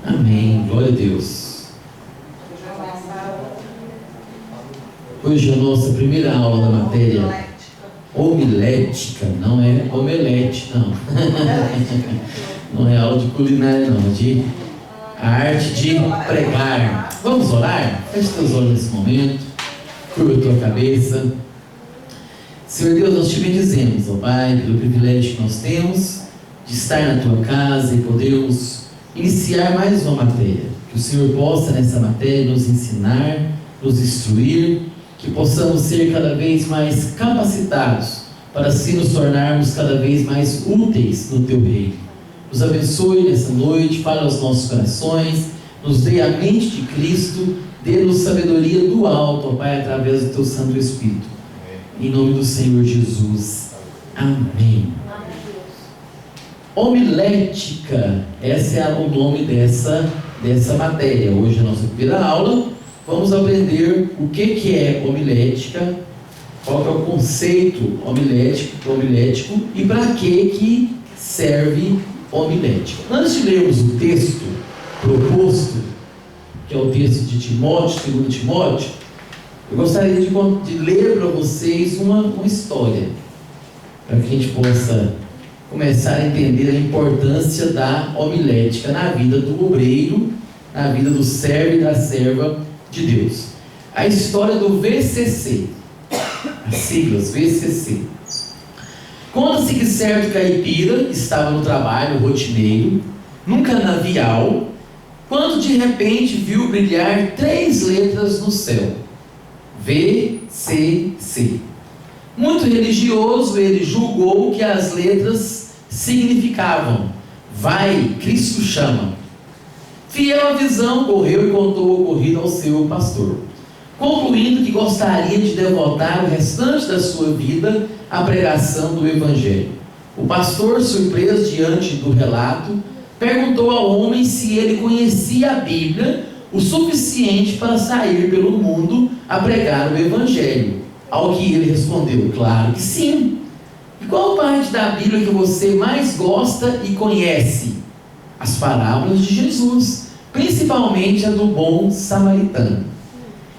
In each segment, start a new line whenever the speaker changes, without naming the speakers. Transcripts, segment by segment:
Amém. Glória a Deus. Hoje é a nossa primeira aula da matéria homilética. Não é omelete, não. Não é aula de culinária, não. É de a arte de pregar. Vamos orar? Feche teus olhos nesse momento. Curva a tua cabeça. Senhor Deus, nós te bendizemos, ó Pai, pelo privilégio que nós temos de estar na tua casa e podermos iniciar mais uma matéria. Que o Senhor possa nessa matéria nos ensinar, nos instruir, que possamos ser cada vez mais capacitados para assim nos tornarmos cada vez mais úteis no teu reino. Nos abençoe nessa noite, fale aos nossos corações, nos dê a mente de Cristo, dê-nos sabedoria do alto, ó Pai, através do teu Santo Espírito. Em nome do Senhor Jesus. Amém. Homilética, esse é o nome dessa matéria. Hoje é a nossa primeira aula. Vamos aprender o que é homilética, qual é o conceito homilético e para que serve homilética. Antes de lermos o texto proposto, que é o texto de Timóteo, 2 Timóteo, eu gostaria de ler para vocês uma história, para que a gente possa começar a entender a importância da homilética na vida do obreiro, na vida do servo e da serva de Deus. A história do VCC, as siglas VCC. Conta-se que certo caipira estava no trabalho rotineiro, num canavial, quando de repente viu brilhar 3 letras no céu: VCC. Muito religioso, ele julgou que as letras significavam: vai, Cristo chama. Fiel à visão, correu e contou o ocorrido ao seu pastor, concluindo que gostaria de devotar o restante da sua vida à pregação do Evangelho. O pastor, surpreso diante do relato, perguntou ao homem se ele conhecia a Bíblia o suficiente para sair pelo mundo a pregar o Evangelho. Ao que ele respondeu: claro que sim. E qual parte da Bíblia que você mais gosta e conhece? As parábolas de Jesus, principalmente a do bom samaritano.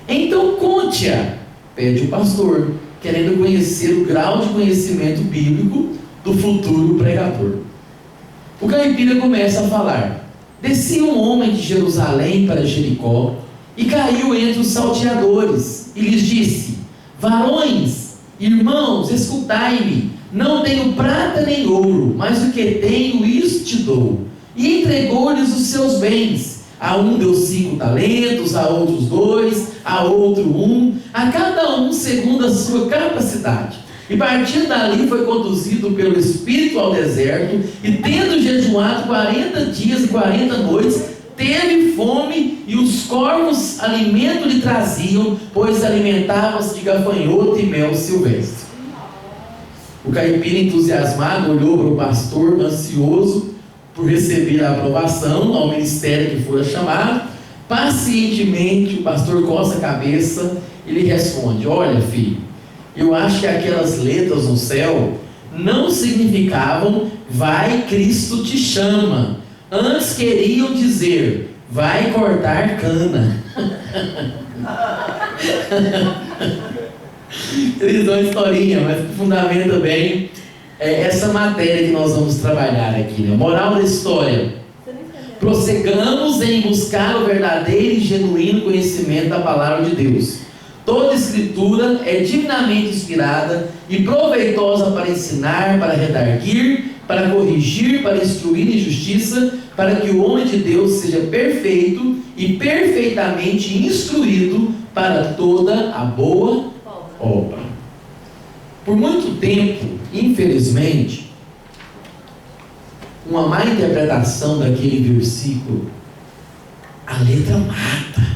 Então conte-a, pede o pastor, querendo conhecer o grau de conhecimento bíblico do futuro pregador. O caipira começa a falar: descia um homem de Jerusalém para Jericó e caiu entre os salteadores e lhes disse: varões, irmãos, escutai-me, não tenho prata nem ouro, mas o que tenho, isso te dou. E entregou-lhes os seus bens. A um deu 5 talentos, a outros 2, a outro 1, a cada um segundo a sua capacidade. E partindo dali foi conduzido pelo Espírito ao deserto, e tendo jejuado 40 dias e 40 noites, teve fome, e os corvos alimento lhe traziam, pois alimentavam-se de gafanhoto e mel silvestre. O caipira, entusiasmado, olhou para o pastor, ansioso por receber a aprovação ao ministério que fora chamado. Pacientemente o pastor coça a cabeça e lhe responde: olha, filho, eu acho que aquelas letras no céu não significavam vai, Cristo te chama. Antes queriam dizer: vai cortar cana. Eles dão uma historinha, mas que fundamenta bem essa matéria que nós vamos trabalhar aqui, né? Moral da história: prossigamos em buscar o verdadeiro e genuíno conhecimento da palavra de Deus. Toda escritura é divinamente inspirada e proveitosa para ensinar, para redarguir, para corrigir, para instruir em justiça, para que o homem de Deus seja perfeito e perfeitamente instruído para toda a boa obra. Por muito tempo, infelizmente, uma má interpretação daquele versículo: a letra mata,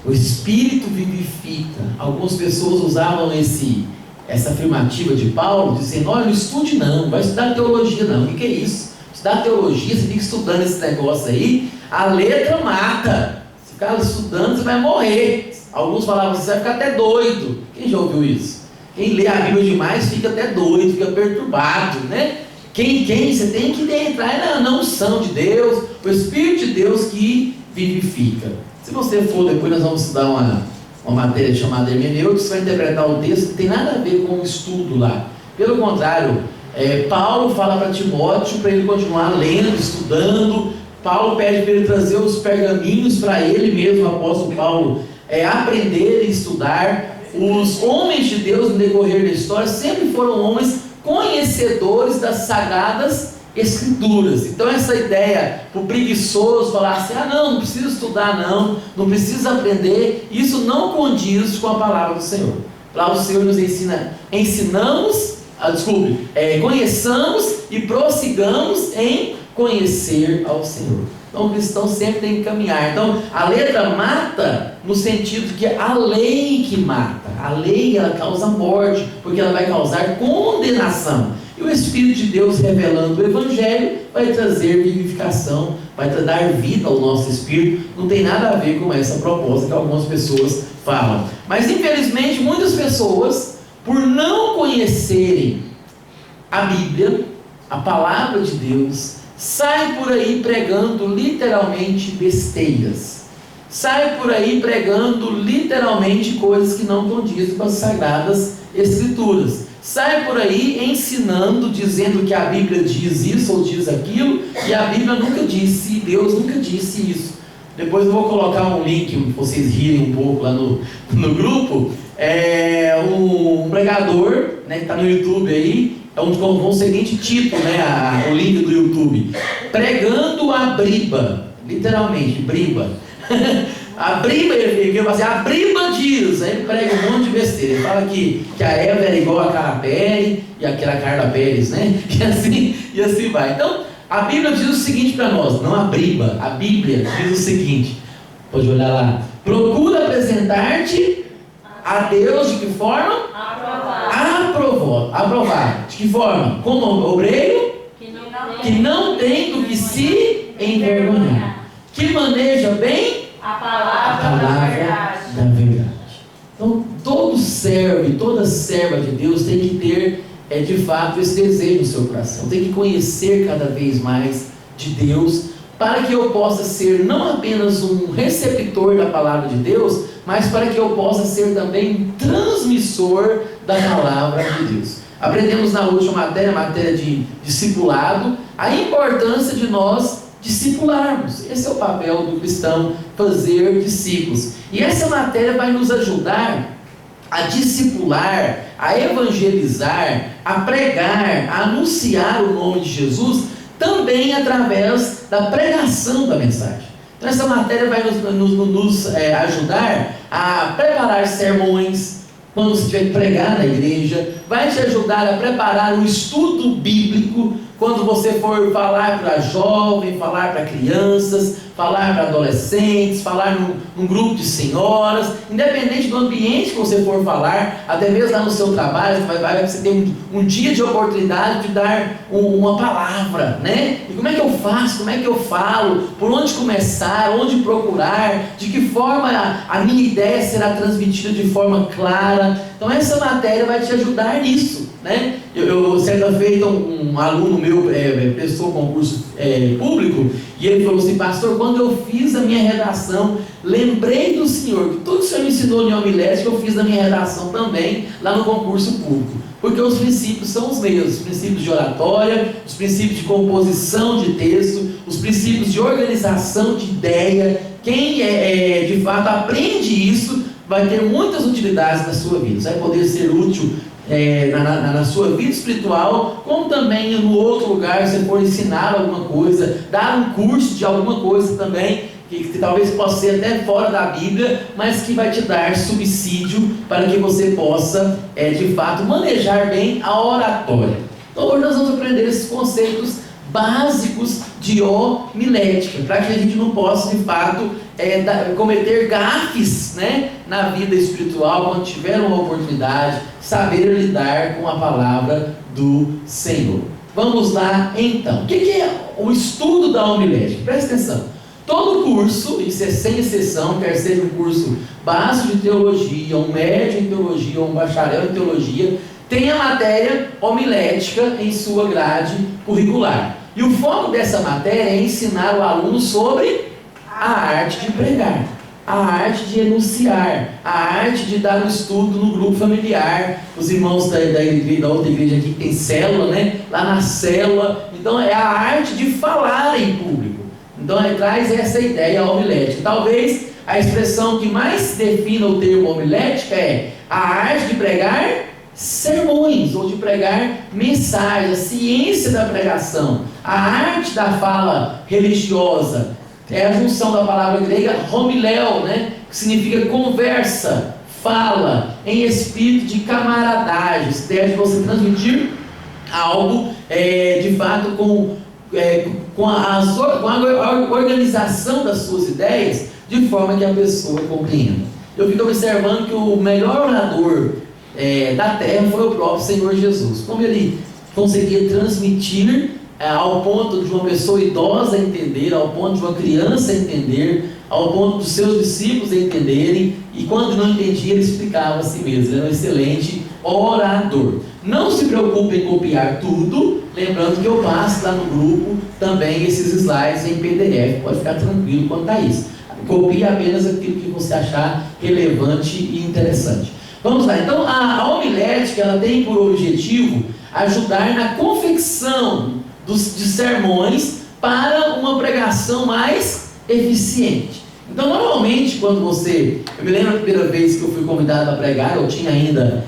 o Espírito vivifica. Algumas pessoas usavam essa afirmativa de Paulo, dizendo: olha, não estude não, vai estudar teologia não. O que é isso? Estudar teologia, você fica estudando esse negócio aí, a letra mata. Se ficar estudando, você vai morrer. Alguns falavam: você vai ficar até doido. Quem já ouviu isso? Quem lê a Bíblia demais fica até doido, fica perturbado, né? Você tem que entrar na unção de Deus, o Espírito de Deus que vivifica. Se você for, depois nós vamos estudar uma matéria chamada hermenêutica, você vai interpretar o texto, não tem nada a ver com o estudo lá. Pelo contrário, Paulo fala para Timóteo para ele continuar lendo, estudando. Paulo pede para ele trazer os pergaminhos para ele mesmo, o apóstolo Paulo, aprender e estudar. Os homens de Deus no decorrer da história sempre foram homens conhecedores das sagradas escrituras. Então essa ideia, o preguiçoso falar assim, não precisa estudar não precisa aprender, isso não condiz com a palavra do Senhor. Lá o Senhor nos ensina, conheçamos e prossigamos em conhecer ao Senhor. Então o cristão sempre tem que caminhar. Então a letra mata no sentido de que é a lei que mata. A lei, ela causa morte, porque ela vai causar condenação. E o Espírito de Deus, revelando o Evangelho, vai trazer vivificação, vai dar vida ao nosso espírito. Não tem nada a ver com essa proposta que algumas pessoas falam. Mas infelizmente muitas pessoas, por não conhecerem a Bíblia, a palavra de Deus, sai por aí pregando literalmente besteiras. Sai por aí pregando literalmente coisas que não condizem com as sagradas escrituras. Sai por aí ensinando, dizendo que a Bíblia diz isso ou diz aquilo, e a Bíblia nunca disse, Deus nunca disse isso. Depois eu vou colocar um link para vocês rirem um pouco lá no grupo. Um pregador, que está no YouTube aí, com o seguinte título, o link do YouTube: pregando a briba, literalmente, briba. A briba, ele fala assim, a briba diz, aí ele prega um monte de besteira. Ele fala que a Eva era igual a Carla Pérez e aquela Carla Pérez, e assim vai. Então a Bíblia diz o seguinte para nós, não a briba, a Bíblia diz o seguinte, pode olhar lá: procura apresentar-te a Deus de que forma? Aprovar. De que forma? Como obreiro que não tem do que se envergonhar, que maneja bem a palavra da verdade. Então todo servo e toda serva de Deus tem que ter de fato esse desejo no seu coração, tem que conhecer cada vez mais de Deus, para que eu possa ser não apenas um receptor da palavra de Deus, mas para que eu possa ser também um transmissor da palavra de Deus. Aprendemos na última matéria de discipulado, a importância de nós discipularmos. Esse é o papel do cristão, fazer discípulos. E essa matéria vai nos ajudar a discipular, a evangelizar, a pregar, a anunciar o nome de Jesus, também através da pregação da mensagem. Então essa matéria vai nos ajudar a preparar sermões, quando você tiver que pregar na igreja, vai te ajudar a preparar um estudo bíblico, quando você for falar para jovens, falar para crianças, falar para adolescentes, falar num grupo de senhoras, independente do ambiente que você for falar, até mesmo lá no seu trabalho, você tem um dia de oportunidade de dar uma palavra, E como é que eu faço, como é que eu falo, por onde começar, onde procurar, de que forma a minha ideia será transmitida de forma clara. Então essa matéria vai te ajudar nisso, Eu certa feita um aluno meu prestou concurso público, e ele falou assim: pastor, quando eu fiz a minha redação, lembrei do senhor, que tudo que o senhor me ensinou em homilética, eu fiz na minha redação também, lá no concurso público, porque os princípios são os mesmos, os princípios de oratória, os princípios de composição de texto, os princípios de organização de ideia. Quem de fato aprende isso, vai ter muitas utilidades na sua vida, você vai poder ser útil na sua vida espiritual, como também no outro lugar, se for ensinar alguma coisa, dar um curso de alguma coisa também, que talvez possa ser até fora da Bíblia, mas que vai te dar subsídio para que você possa, de fato, manejar bem a oratória. Então hoje nós vamos aprender esses conceitos básicos de homilética, para que a gente não possa, de fato, cometer gafes, na vida espiritual, quando tiver uma oportunidade, saber lidar com a palavra do Senhor. Vamos lá então. O que é o estudo da homilética? Presta atenção. Todo curso, isso é sem exceção, quer seja um curso básico de teologia, um médio em teologia, ou um bacharel em teologia, tem a matéria homilética em sua grade curricular. E o foco dessa matéria é ensinar o aluno sobre a arte de pregar, a arte de enunciar, a arte de dar um estudo no grupo familiar. Os irmãos da outra igreja aqui tem célula, né? Lá na célula. Então é a arte de falar em público. Então traz essa ideia homilética. Talvez a expressão que mais defina o termo homilética é a arte de pregar sermões, ou de pregar mensagens, a ciência da pregação, a arte da fala religiosa. É a junção da palavra grega homiléo, né? Que significa conversa, fala, em espírito de camaradagem, ideia de você transmitir algo de fato com a organização das suas ideias, de forma que a pessoa compreenda. Eu fico observando que o melhor orador da terra foi o próprio Senhor Jesus. Como ele conseguia transmitir ao ponto de uma pessoa idosa entender, ao ponto de uma criança entender, ao ponto dos seus discípulos entenderem, e quando não entendia, ele explicava a si mesmo. Ele era um excelente orador. Não se preocupe em copiar tudo, lembrando que eu passo lá no grupo também esses slides em PDF, pode ficar tranquilo quanto a isso. Copie apenas aquilo que você achar relevante e interessante. Vamos lá, então a homilética, ela tem por objetivo ajudar na confecção de sermões para uma pregação mais eficiente. Então normalmente quando eu me lembro a primeira vez que eu fui convidado a pregar, eu tinha ainda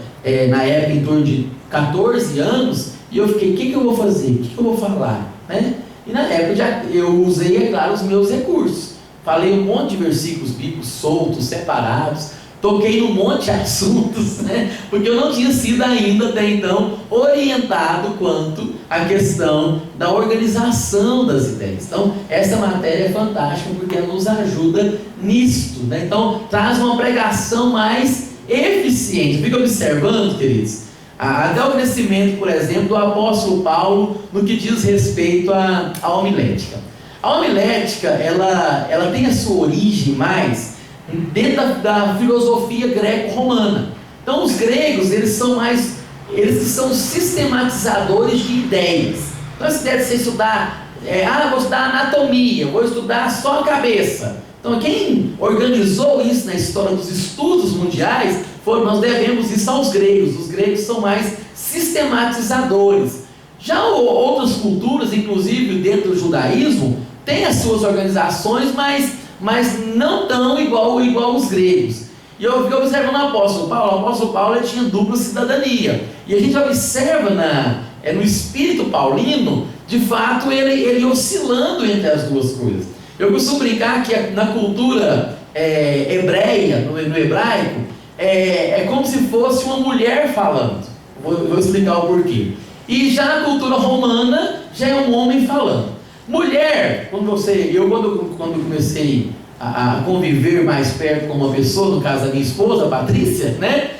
na época em torno de 14 anos, e eu fiquei, o que eu vou fazer? O que eu vou falar? Né? E na época eu usei, é claro, os meus recursos. Falei um monte de versículos bíblicos soltos, separados, toquei num monte de assuntos, né? Porque eu não tinha sido ainda até então orientado quanto à questão da organização das ideias. Então essa matéria é fantástica porque ela nos ajuda nisto, né? Então traz uma pregação mais eficiente. Fica observando, queridos, até o crescimento, por exemplo, do apóstolo Paulo no que diz respeito à homilética. A homilética, ela tem a sua origem mais dentro da filosofia greco-romana. Então os gregos, eles são sistematizadores de ideias. Então essa ideia de você estudar, vou estudar anatomia, vou estudar só a cabeça. Então quem organizou isso na história dos estudos mundiais, nós devemos isso aos gregos. Os gregos são mais sistematizadores. Já outras culturas, inclusive dentro do judaísmo, têm as suas organizações, mas não tão igual os gregos. E eu fico observando o apóstolo Paulo ele tinha dupla cidadania. E a gente observa no espírito paulino, de fato, ele oscilando entre as duas coisas. Eu costumo brincar que na cultura hebreia, no hebraico, é como se fosse uma mulher falando. Vou explicar o porquê. E já na cultura romana, já é um homem falando. Mulher, quando comecei a conviver mais perto com uma pessoa, no caso da minha esposa, a Patrícia, né?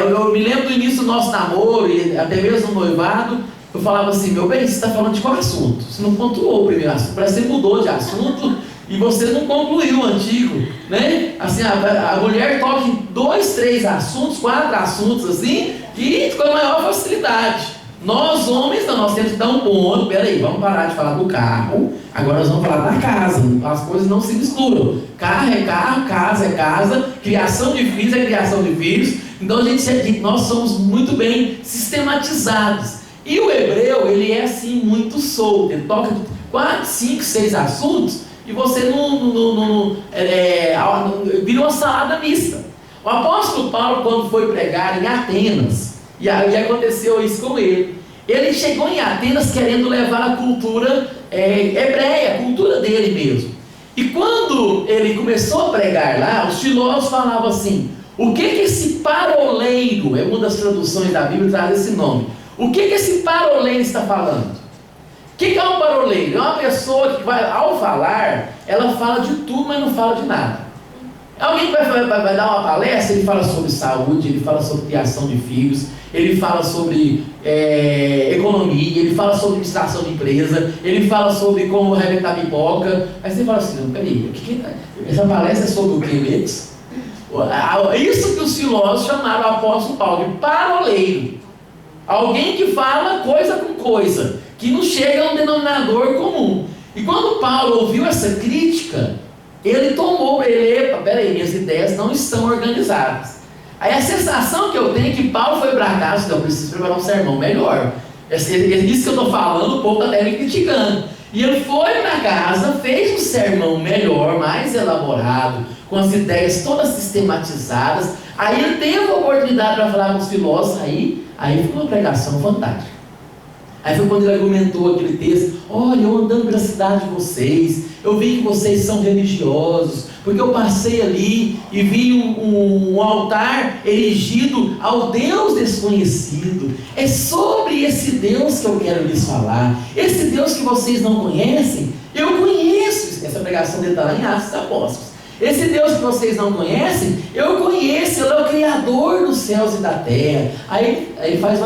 Eu me lembro do início do nosso namoro, e até mesmo no noivado, eu falava assim, meu bem, você está falando de qual assunto? Você não pontuou o primeiro assunto, parece que você mudou de assunto e você não concluiu o antigo, né? Assim, a mulher toca em 2, 3 assuntos, 4 assuntos assim, e com a maior facilidade. Nós homens, nós temos que dar um ponto. Peraí, vamos parar de falar do carro. Agora nós vamos falar da casa. As coisas não se misturam. Carro é carro, casa é casa, criação de filhos é criação de filhos. Então nós somos muito bem sistematizados. E o hebreu, ele é assim muito solto. Ele toca 4, 5, 6 assuntos e você vira uma salada mista. O apóstolo Paulo, quando foi pregar em Atenas, e aconteceu isso com ele. Ele chegou em Atenas querendo levar a cultura hebreia, a cultura dele mesmo. E quando ele começou a pregar lá, os filósofos falavam assim, o que esse paroleiro, é uma das traduções da Bíblia, traz esse nome. O que esse paroleiro está falando? O que é um paroleiro? É uma pessoa que ao falar, ela fala de tudo, mas não fala de nada. Alguém que vai dar uma palestra, ele fala sobre saúde, ele fala sobre criação de filhos, ele fala sobre economia, ele fala sobre administração de empresa, ele fala sobre como arrebentar pipoca. Aí você fala assim, não, peraí, essa palestra é sobre o que mesmo? Isso que os filósofos chamaram o apóstolo Paulo de paroleiro. Alguém que fala coisa com coisa, que não chega a um denominador comum. E quando Paulo ouviu essa crítica, ele tomou, peraí, minhas ideias não estão organizadas. Aí a sensação que eu tenho é que Paulo foi para casa, então eu preciso preparar um sermão melhor. Isso que eu estou falando, o povo está até me criticando. E ele foi para casa, fez um sermão melhor, mais elaborado, com as ideias todas sistematizadas. Aí ele teve a oportunidade para falar com os filósofos, aí foi uma pregação fantástica. Aí foi quando ele argumentou aquele texto: olha, eu andando pela cidade de vocês, eu vi que vocês são religiosos, porque eu passei ali e vi um altar erigido ao Deus desconhecido. É sobre esse Deus que eu quero lhes falar. Esse Deus que vocês não conhecem, eu conheço. Essa pregação dele está lá em Atos dos Apóstolos. Esse Deus que vocês não conhecem, eu conheço. Ele é o Criador dos céus e da terra. Aí ele faz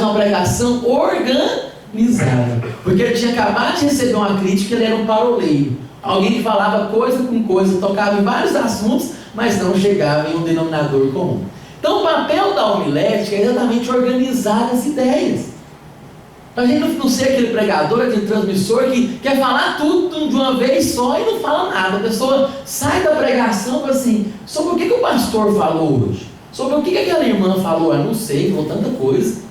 uma pregação organizada, porque ele tinha acabado de receber uma crítica. Ele era um paroleiro, alguém que falava coisa com coisa, tocava em vários assuntos, mas não chegava em um denominador comum. Então o papel da homilética é exatamente organizar as ideias, para a gente não ser aquele pregador, aquele transmissor que quer falar tudo de uma vez só e não fala nada. A pessoa sai da pregação e fala assim: sobre o que o pastor falou hoje? Sobre o que aquela irmã falou? Eu não sei, falou tanta coisa.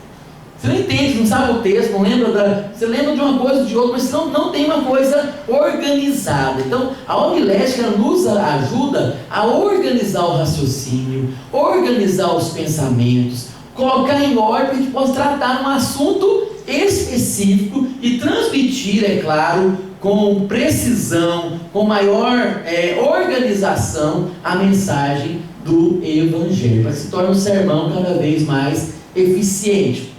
Você não entende, não sabe o texto, não lembra você lembra de uma coisa ou de outra, mas não tem uma coisa organizada. Então a homilética nos ajuda a organizar o raciocínio, organizar os pensamentos, colocar em ordem, para que a gente possa tratar um assunto específico e transmitir, é claro, com precisão, com maior organização, a mensagem do Evangelho, para que se torne um sermão cada vez mais eficiente.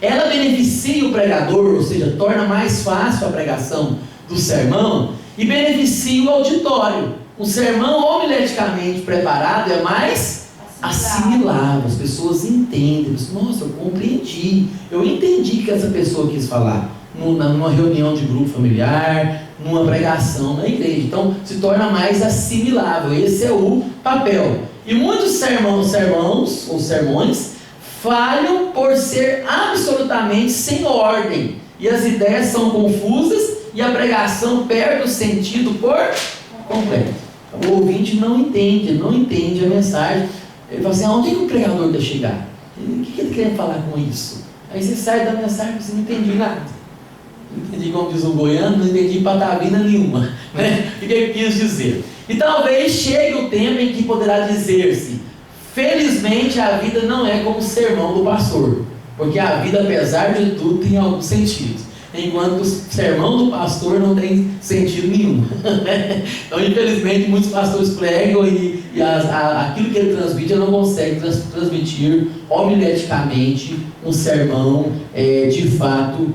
Ela beneficia o pregador, ou seja, torna mais fácil a pregação do sermão, e beneficia o auditório. Um sermão homileticamente preparado é mais assimilável, as pessoas entendem. Nossa, eu compreendi, eu entendi que essa pessoa quis falar numa reunião de grupo familiar, numa pregação na igreja. Então se torna mais assimilável. Esse é o papel. E muitos sermões falham por ser absolutamente sem ordem, e as ideias são confusas e a pregação perde o sentido por completo. O ouvinte não entende a mensagem. Ele fala assim: aonde é que o pregador está chegar? O que ele quer falar com isso? Aí você sai da mensagem e você não entendi nada. Não entendi, como diz um goiano, não entendi patavina nenhuma, né? O que ele quis dizer? E talvez chegue o tempo em que poderá dizer-se: felizmente a vida não é como o sermão do pastor, porque a vida, apesar de tudo, tem algum sentido, enquanto o sermão do pastor não tem sentido nenhum. Então, infelizmente, muitos pastores pregam e aquilo que ele transmite, ele não consegue transmitir homileticamente um sermão de fato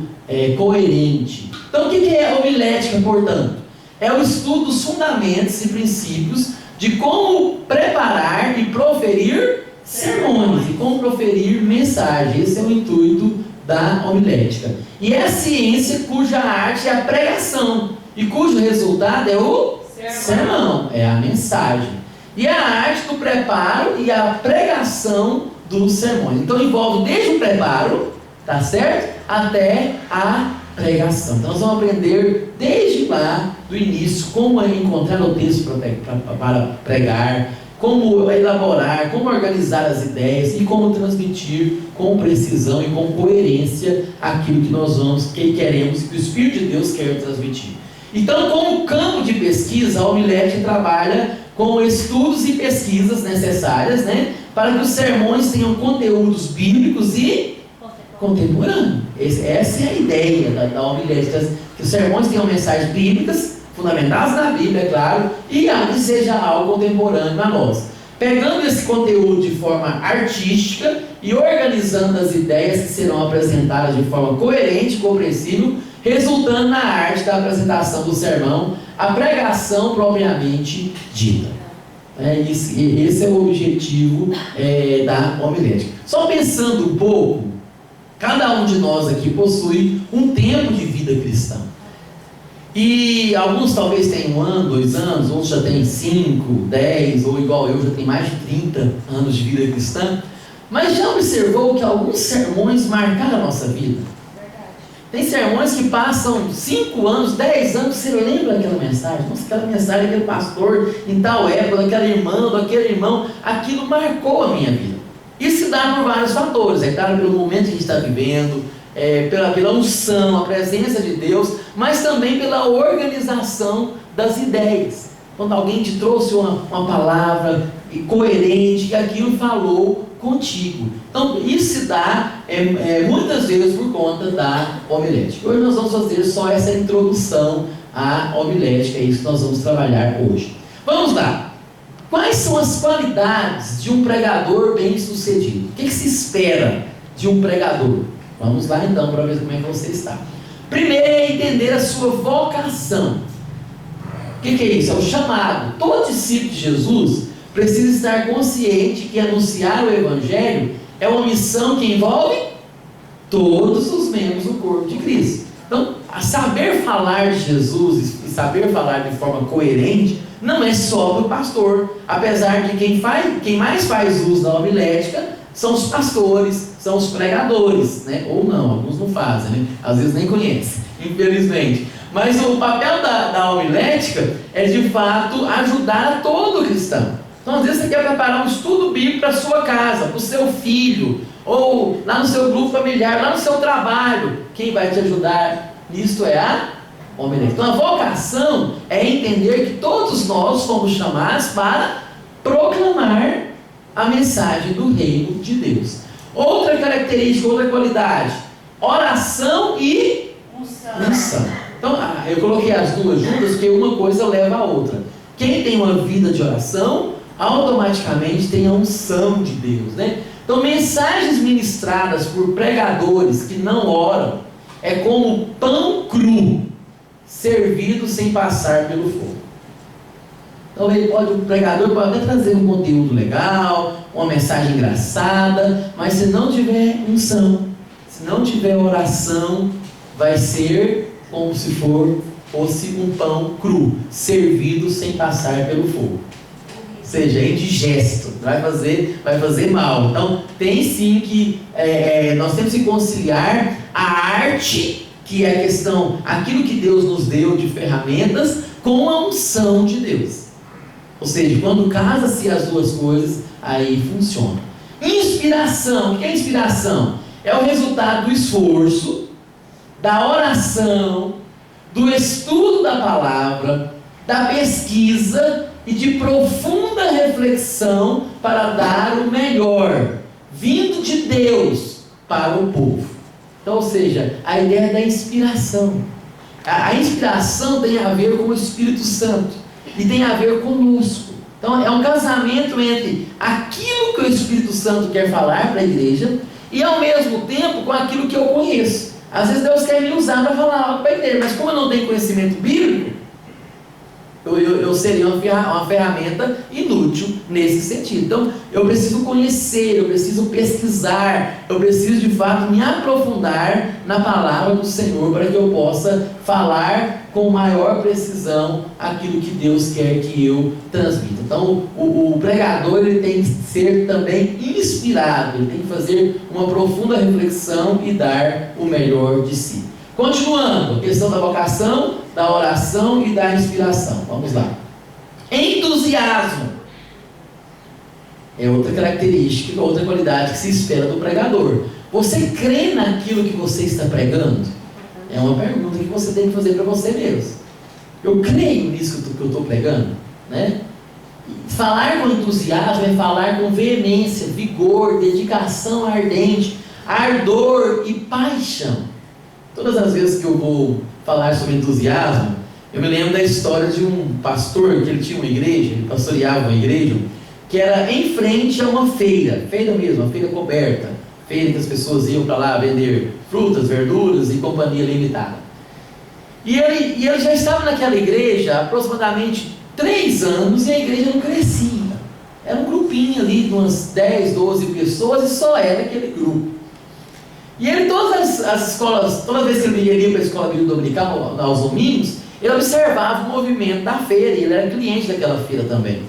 coerente. Então, o que é homilética, portanto? É o estudo dos fundamentos e princípios de como preparar e proferir sermões, e como proferir mensagens. Esse é o intuito da homilética. E é a ciência cuja arte é a pregação, e cujo resultado é o sermão, é a mensagem. E a arte do preparo e a pregação dos sermões. Então envolve desde o preparo, tá certo? Até a pregação. Então nós vamos aprender desde lá, do início, como encontrar o texto para pregar, como elaborar, como organizar as ideias e como transmitir com precisão e com coerência aquilo que nós queremos e que o Espírito de Deus quer transmitir. Então, como campo de pesquisa, a homilética trabalha com estudos e pesquisas necessárias, né, para que os sermões tenham conteúdos bíblicos e contemporâneos. Essa é a ideia da homilética, que os sermões tenham mensagens bíblicas, fundamentadas na Bíblia, é claro, e que seja algo contemporâneo a nós. Pegando esse conteúdo de forma artística e organizando as ideias que serão apresentadas de forma coerente e compreensível, resultando na arte da apresentação do sermão, a pregação propriamente dita. Esse é o objetivo da homilética. Só pensando um pouco, cada um de nós aqui possui um tempo de vida cristã. E alguns talvez tenham 1 ano, 2 anos, outros já têm 5, 10, ou igual eu, já tem mais de 30 anos de vida cristã. Mas já observou que alguns sermões marcaram a nossa vida? Tem sermões que passam 5 anos, 10 anos, você lembra daquela mensagem? Nossa, aquela mensagem daquele pastor em tal época, daquela irmã, daquele irmão, aquilo marcou a minha vida. Isso se dá por vários fatores, é claro, pelo momento que a gente está vivendo, pela unção, a presença de Deus, mas também pela organização das ideias. Quando alguém te trouxe uma palavra coerente, que aquilo falou contigo. Então, isso se dá muitas vezes por conta da homilética. Hoje nós vamos fazer só essa introdução à homilética, é isso que nós vamos trabalhar hoje. Vamos lá. Quais são as qualidades de um pregador bem-sucedido? O que se espera de um pregador? Vamos lá então para ver como é que você está. Primeiro é entender a sua vocação. O que é isso? É o chamado. Todo discípulo de Jesus precisa estar consciente que anunciar o Evangelho é uma missão que envolve todos os membros do corpo de Cristo. Então, saber falar de Jesus e saber falar de forma coerente não é só do pastor, apesar de quem mais faz uso da homilética são os pastores, são os pregadores, né? Ou não, alguns não fazem, né? Às vezes nem conhecem, infelizmente. Mas o papel da homilética é de fato ajudar a todo cristão. Então, às vezes você quer preparar um estudo bíblico para a sua casa, para o seu filho, ou lá no seu grupo familiar, lá no seu trabalho. Quem vai te ajudar nisto é a homilética. Então, a vocação é entender que todos nós fomos chamados para proclamar a mensagem do reino de Deus. Outra característica, outra qualidade: oração e unção. Então, eu coloquei as duas juntas porque uma coisa leva a outra. Quem tem uma vida de oração automaticamente tem a unção de Deus, né? Então, mensagens ministradas por pregadores que não oram é como pão cru servido sem passar pelo fogo. Então, o pregador pode até trazer um conteúdo legal, uma mensagem engraçada, mas se não tiver unção, se não tiver oração, vai ser como se fosse um pão cru servido sem passar pelo fogo. Ou seja, é indigesto, vai fazer mal. Então, tem sim que nós temos que conciliar a arte, que é a questão, aquilo que Deus nos deu de ferramentas, com a unção de Deus. Ou seja, quando casa-se as duas coisas, aí funciona. Inspiração. O que é inspiração? É o resultado do esforço, da oração, do estudo da palavra, da pesquisa e de profunda reflexão para dar o melhor, vindo de Deus para o povo. Então, ou seja, a ideia da inspiração. A inspiração tem a ver com o Espírito Santo e tem a ver conosco. Então, é um casamento entre aquilo que o Espírito Santo quer falar para a igreja e, ao mesmo tempo, com aquilo que eu conheço. Às vezes Deus quer me usar para falar algo para a igreja, mas como eu não tenho conhecimento bíblico, eu seria uma ferramenta inútil nesse sentido. Então, eu preciso conhecer, eu preciso pesquisar, eu preciso de fato me aprofundar na palavra do Senhor para que eu possa falar com maior precisão aquilo que Deus quer que eu transmita. Então, o pregador ele tem que ser também inspirado, ele tem que fazer uma profunda reflexão e dar o melhor de si. Continuando, a questão da vocação, da oração e da inspiração. Vamos lá. Entusiasmo é outra característica, outra qualidade que se espera do pregador. Você crê naquilo que você está pregando? É uma pergunta que você tem que fazer para você mesmo. Eu creio nisso que eu estou pregando? Né? Falar com entusiasmo é falar com veemência, vigor, dedicação ardente, ardor e paixão. Todas as vezes que eu vou falar sobre entusiasmo, eu me lembro da história de um pastor que ele tinha uma igreja, ele pastoreava uma igreja, que era em frente a uma feira mesmo, uma feira coberta, feira que as pessoas iam para lá vender frutas, verduras e companhia limitada. E ele já estava naquela igreja há aproximadamente 3 anos e a igreja não crescia. Era um grupinho ali de umas 10, 12 pessoas e só era aquele grupo. E ele, todas as escolas, toda vez que ele ia para a escola bíblica dominical, aos domingos, ele observava o movimento da feira, e ele era cliente daquela feira também.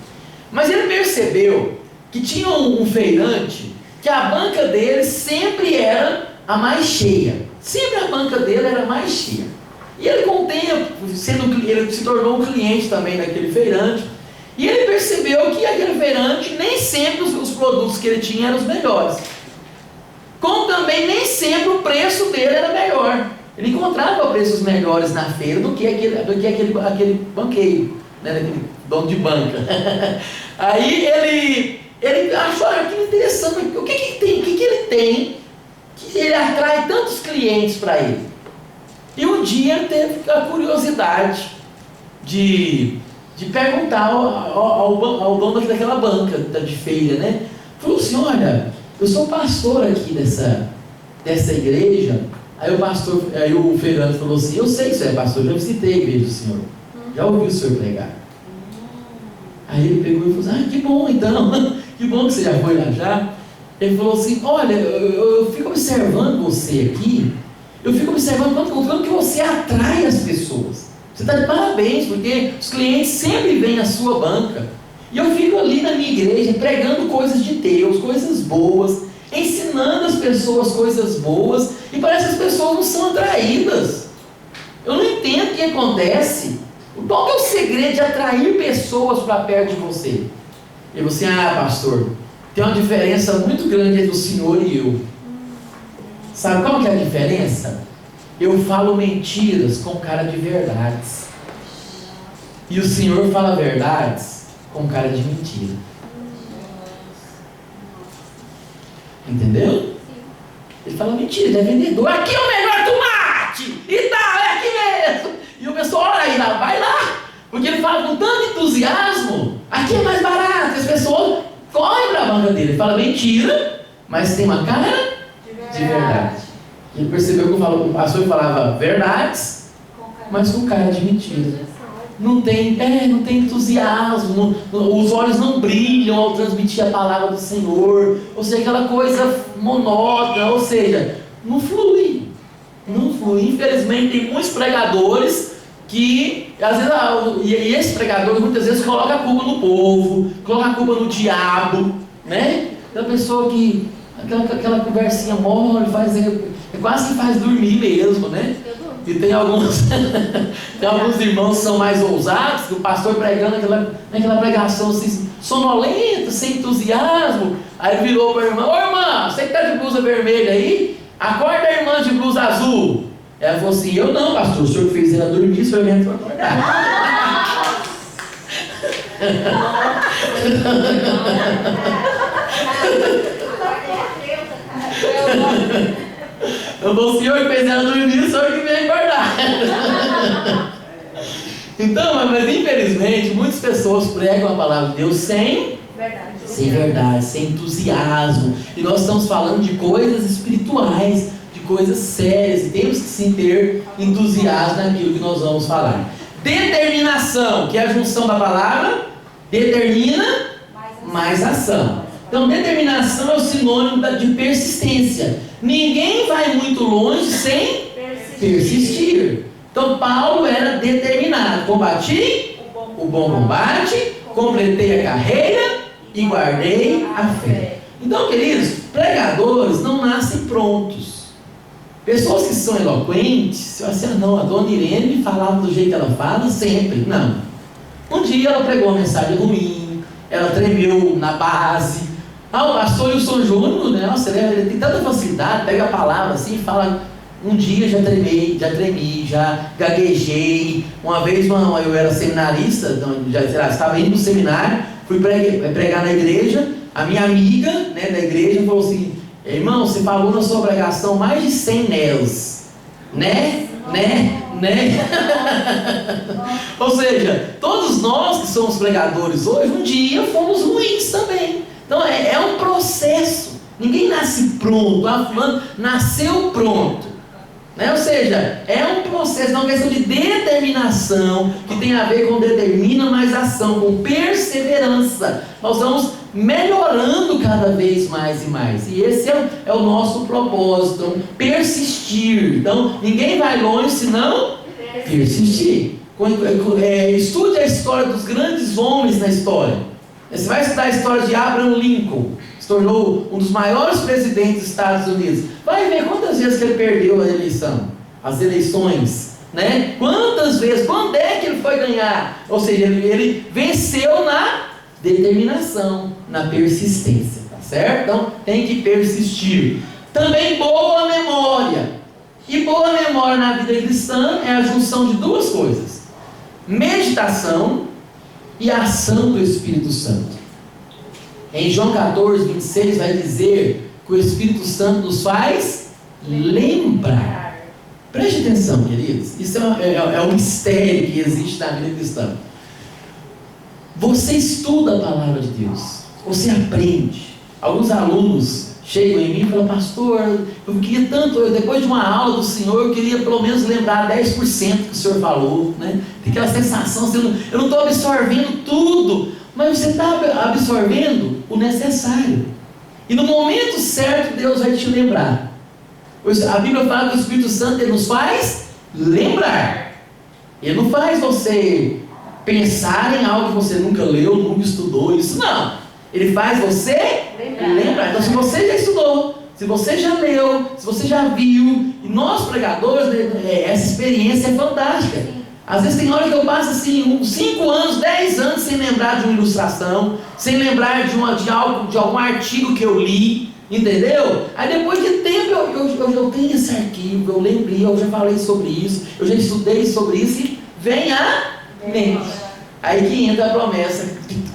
Mas ele percebeu que tinha um feirante que a banca dele sempre era a mais cheia. Sempre a banca dele era a mais cheia. E ele, com o tempo, ele se tornou um cliente também daquele feirante. E ele percebeu que aquele feirante, nem sempre os produtos que ele tinha eram os melhores. Como também nem sempre o preço dele era melhor. Ele encontrava preços melhores na feira do que aquele banqueiro, né, aquele dono de banca. Aí ele achou aquilo interessante. O que ele tem que ele atrai tantos clientes para ele? E um dia ele teve a curiosidade de perguntar ao dono daquela banca de feira, né? Falou assim: olha, eu sou pastor aqui dessa igreja. Aí o feirante falou assim: eu sei que você é pastor, já visitei a igreja do senhor, já ouvi o senhor pregar. Aí ele pegou e falou assim: que bom então, que bom que você já foi lá já. Ele falou assim: olha, eu fico observando você aqui, eu fico observando quanto que você atrai as pessoas. Você está de parabéns, porque os clientes sempre vêm à sua banca. E eu fico ali na minha igreja pregando coisas de Deus, coisas boas, ensinando as pessoas coisas boas, e parece que as pessoas não são atraídas. Eu não entendo o que acontece. Qual que é o segredo de atrair pessoas para perto de você? E você: pastor, tem uma diferença muito grande entre o senhor e eu. Sabe qual que é a diferença? Eu falo mentiras com cara de verdades, e o senhor fala verdades com cara de mentira. Entendeu? Ele fala mentira, ele é vendedor. Aqui é o melhor tomate e tal, é aqui mesmo. E o pessoal: olha aí, vai lá, porque ele fala com tanto entusiasmo. Aqui é mais barato. As pessoas correm para a banca dele. Ele fala mentira, mas tem uma cara de verdade. Ele percebeu que o pastor falava verdades, mas com cara de mentira. Não tem entusiasmo, os olhos não brilham ao transmitir a palavra do Senhor, ou seja, aquela coisa monótona, ou seja, não flui. Infelizmente tem muitos pregadores que, às vezes, e esses pregadores muitas vezes colocam a culpa no povo, colocam a culpa no diabo, né? Aquela pessoa que, aquela conversinha mole, quase que faz dormir mesmo, né? E tem alguns irmãos que são mais ousados, que o pastor pregando aquela pregação assim, sonolenta, sem entusiasmo. Aí virou para a irmã: ô irmã, você que está de blusa vermelha aí, acorda a irmã de blusa azul. Ela falou assim: eu não, pastor, o senhor que fez ela dormir, o senhor mesmo para acordar. Eu vou: o senhor que fez ela dormir, o senhor que vem acordar. Então, mas infelizmente muitas pessoas pregam a palavra de Deus sem verdade, sem entusiasmo. E nós estamos falando de coisas espirituais, de coisas sérias, e temos que sim ter entusiasmo naquilo que nós vamos falar. Determinação, que é a junção da palavra determina mais ação. Então, determinação é o sinônimo de persistência. Ninguém vai muito longe sem persistir. Então, Paulo era determinado: combati o bom combate, completei a carreira e guardei a fé. Então, queridos, pregadores não nascem prontos. Pessoas que são eloquentes, você vai assim: não, a dona Irene falava do jeito que ela fala sempre. Não. Um dia ela pregou uma mensagem ruim, ela tremeu na base. O pastor Wilson Júnior, nossa, ele tem tanta facilidade, pega a palavra assim e fala: um dia já tremi, já gaguejei. Uma vez eu era seminarista, estava indo no seminário, fui pregar na igreja. A minha amiga, da igreja falou assim: irmão, você falou na sua pregação mais de 100 nelos, né? Ou seja, todos nós que somos pregadores hoje, um dia fomos ruins também. Então é um processo. Ninguém nasce pronto. Fulano nasceu pronto, né? Ou seja, é um processo, é uma questão de determinação, que tem a ver com determina mais ação, com perseverança. Nós vamos melhorando cada vez mais e mais, e esse é o nosso propósito: persistir. Então ninguém vai longe se não persistir. Estude a história dos grandes homens na história. Você vai estudar a história de Abraham Lincoln, se tornou um dos maiores presidentes dos Estados Unidos. Vai ver quantas vezes que ele perdeu a eleição, as eleições, né? Quantas vezes, quando é que ele foi ganhar? Ou seja, ele venceu na determinação, na persistência, tá certo? Então tem que persistir. Também boa memória. E boa memória na vida cristã é a junção de duas coisas: meditação e ação do Espírito Santo. Em João 14, 26 vai dizer que o Espírito Santo nos faz lembrar. Preste atenção, queridos. Isso é um mistério que existe na vida cristã. Você estuda a palavra de Deus, você aprende. Alguns alunos chegam em mim e falam: pastor, eu queria tanto, depois de uma aula do Senhor, eu queria pelo menos lembrar 10% que o Senhor falou, né? Tem aquela sensação, eu não estou absorvendo tudo, mas você está absorvendo o necessário. E no momento certo, Deus vai te lembrar. A Bíblia fala que o Espírito Santo, ele nos faz lembrar. Ele não faz você pensar em algo que você nunca leu, nunca estudou, isso não. Ele faz você lembrar. Então, se você já estudou, se você já leu, se você já viu, e nós pregadores, essa experiência é fantástica. Às vezes tem hora que eu passo assim, 5 anos, 10 anos sem lembrar de uma ilustração, sem lembrar de algum artigo que eu li, entendeu? Aí depois de tempo eu tenho esse arquivo, eu lembrei, eu já falei sobre isso, eu já estudei sobre isso e vem a mente. Aí que entra a promessa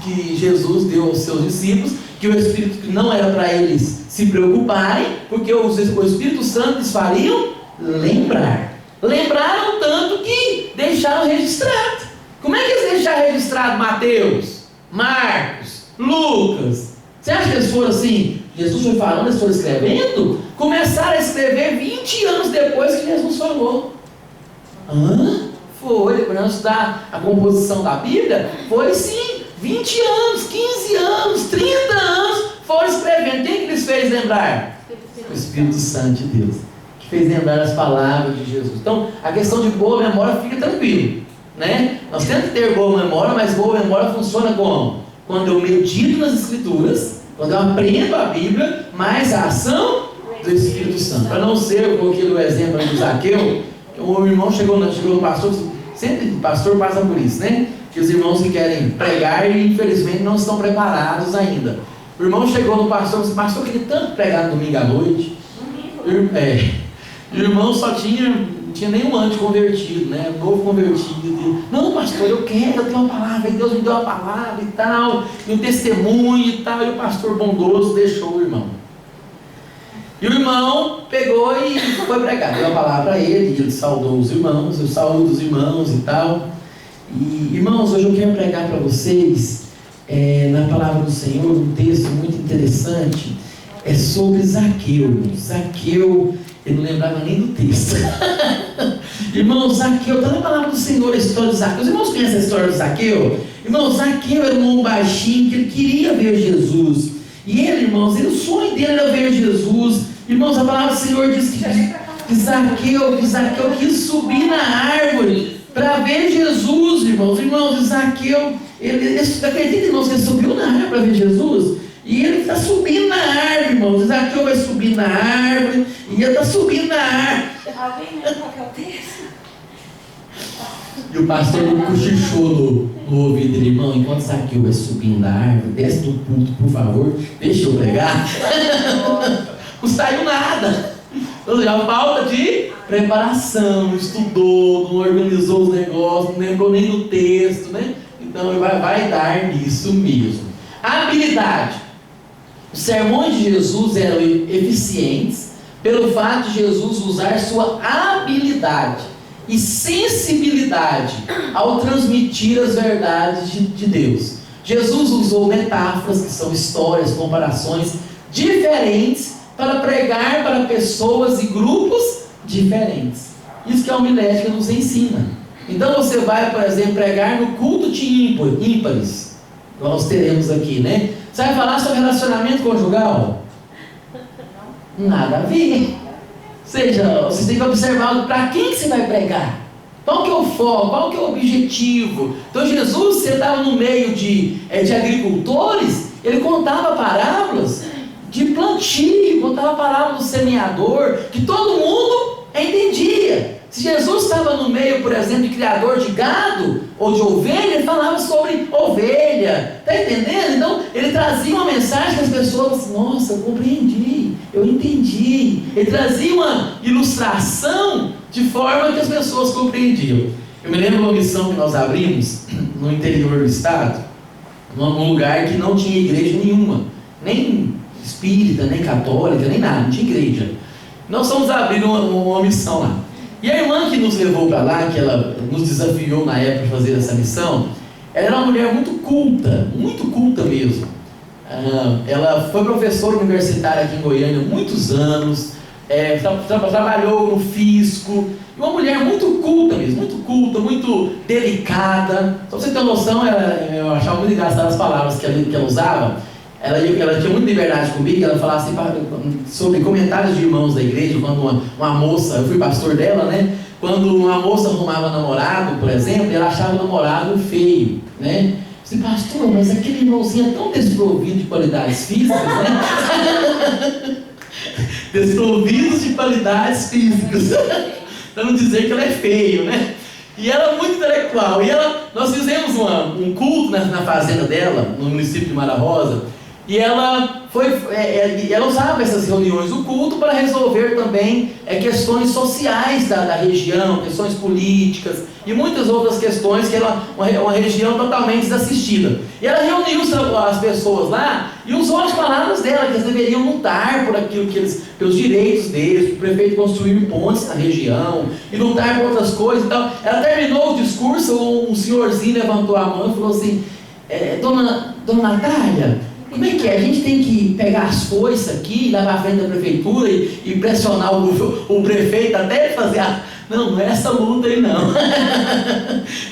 que Jesus deu aos seus discípulos, que o Espírito não era para eles se preocuparem, porque o Espírito Santo lhes fariam lembrar. Lembraram tanto que deixaram registrado. Como é que eles deixaram registrado Mateus, Marcos, Lucas? Você acha que eles foram assim? Jesus foi falando, eles foram escrevendo? Começaram a escrever 20 anos depois que Jesus falou. Foi, depois de estudar a composição da Bíblia, foi sim, 20 anos, 15 anos, 30 anos, foram escrevendo. Quem que eles fez lembrar? O Espírito Santo de Deus, que fez lembrar as palavras de Jesus. Então, a questão de boa memória, fica tranquilo, né? Nós temos que ter boa memória, mas boa memória funciona como? Quando eu medito nas Escrituras, quando eu aprendo a Bíblia, mais a ação do Espírito Santo. Para não ser, eu coloquei no exemplo do Zaqueu, o irmão chegou no pastor, sempre o pastor passa por isso, né? Que os irmãos que querem pregar e infelizmente não estão preparados ainda. O irmão chegou no pastor e disse: pastor, eu queria tanto pregar no domingo à noite. E o irmão só tinha nem um ano de convertido, né? Novo convertido. Não, pastor, eu tenho uma palavra, Deus me deu uma palavra e tal, e um testemunho e tal. E o pastor bondoso deixou o irmão. E o irmão pegou e foi pregar, deu a palavra para ele, e ele saudou os irmãos, eu saúdo os irmãos e tal. E, irmãos, hoje eu quero pregar para vocês, na palavra do Senhor, um texto muito interessante, é sobre Zaqueu. Zaqueu, eu não lembrava nem do texto. Irmão, Zaqueu, está na palavra do Senhor a história de Zaqueu. Os irmãos conhecem a história de Zaqueu? Irmão, Zaqueu era um homem baixinho que ele queria ver Jesus. E ele, irmãos, o sonho dele era ver Jesus. Irmãos, a palavra do Senhor diz que Zaqueu quis subir na árvore para ver Jesus, irmãos. Irmãos, Zaqueu, ele acredita, irmãos, que ele subiu na árvore para ver Jesus? E ele está subindo na árvore, irmãos. Zaqueu vai subir na árvore, e ele está subindo na árvore.
Alguém lembra qual é o texto?
E o pastor cochichou no ouvido dele: irmão, enquanto Zaqueu vai subindo na árvore, desce do ponto, por favor, deixa eu pregar. Não saiu nada. Então, já falta de preparação, estudou, não organizou os negócios, não lembrou nem do texto, né? Então vai dar nisso mesmo. Habilidade. Os sermões de Jesus eram eficientes pelo fato de Jesus usar sua habilidade e sensibilidade ao transmitir as verdades de Deus. Jesus usou metáforas, que são histórias, comparações diferentes, para pregar para pessoas e grupos diferentes. Isso que a homilética nos ensina. Então você vai, por exemplo, pregar no culto de ímpares. Nós teremos aqui, né? Você vai falar sobre relacionamento conjugal? Nada a ver. Ou seja, você tem que observar para quem que você vai pregar. Qual que é o foco? Qual que é o objetivo? Então Jesus, você estava no meio de agricultores, ele contava parábolas de plantio, contava a parábola do semeador, que todo mundo entendia. Se Jesus estava no meio, por exemplo, de criador de gado ou de ovelha, ele falava sobre ovelha, está entendendo? Então, ele trazia uma mensagem que as pessoas, nossa, eu compreendi, eu entendi. Ele trazia uma ilustração de forma que as pessoas compreendiam. Eu me lembro de uma missão que nós abrimos no interior do estado, num lugar que não tinha igreja nenhuma, nem espírita, nem católica, nem nada, não tinha igreja. Nós fomos abrir uma missão lá. E a irmã que nos levou para lá, que ela nos desafiou na época de fazer essa missão, ela era uma mulher muito culta mesmo. Ela foi professora universitária aqui em Goiânia há muitos anos, trabalhou no fisco, e uma mulher muito culta mesmo, muito delicada. Só para você ter uma noção, eu achava muito engraçado as palavras que ela usava. Ela tinha muita liberdade comigo, ela falava assim, sobre comentários de irmãos da igreja, quando uma moça, eu fui pastor dela, né? Quando uma moça arrumava namorado, por exemplo, ela achava o namorado feio, né? Assim, pastor, mas aquele irmãozinho é tão desprovido de qualidades físicas, né? Desprovidos de qualidades físicas, para não dizer que ela é feio, né? E ela é muito intelectual. E nós fizemos um culto na fazenda dela, no município de Mara Rosa. E ela usava essas reuniões do culto para resolver também questões sociais da região, questões políticas e muitas outras questões, que era uma região totalmente desassistida. E ela reuniu as pessoas lá e usou as palavras dela, que eles deveriam lutar por aquilo pelos direitos deles, para o prefeito construir pontes na região e lutar por outras coisas. Então, ela terminou o discurso, um senhorzinho levantou a mão e falou assim, dona Natália, como é que é? A gente tem que pegar as foices aqui, levar à frente da prefeitura e pressionar o prefeito até ele fazer Não é essa luta aí não.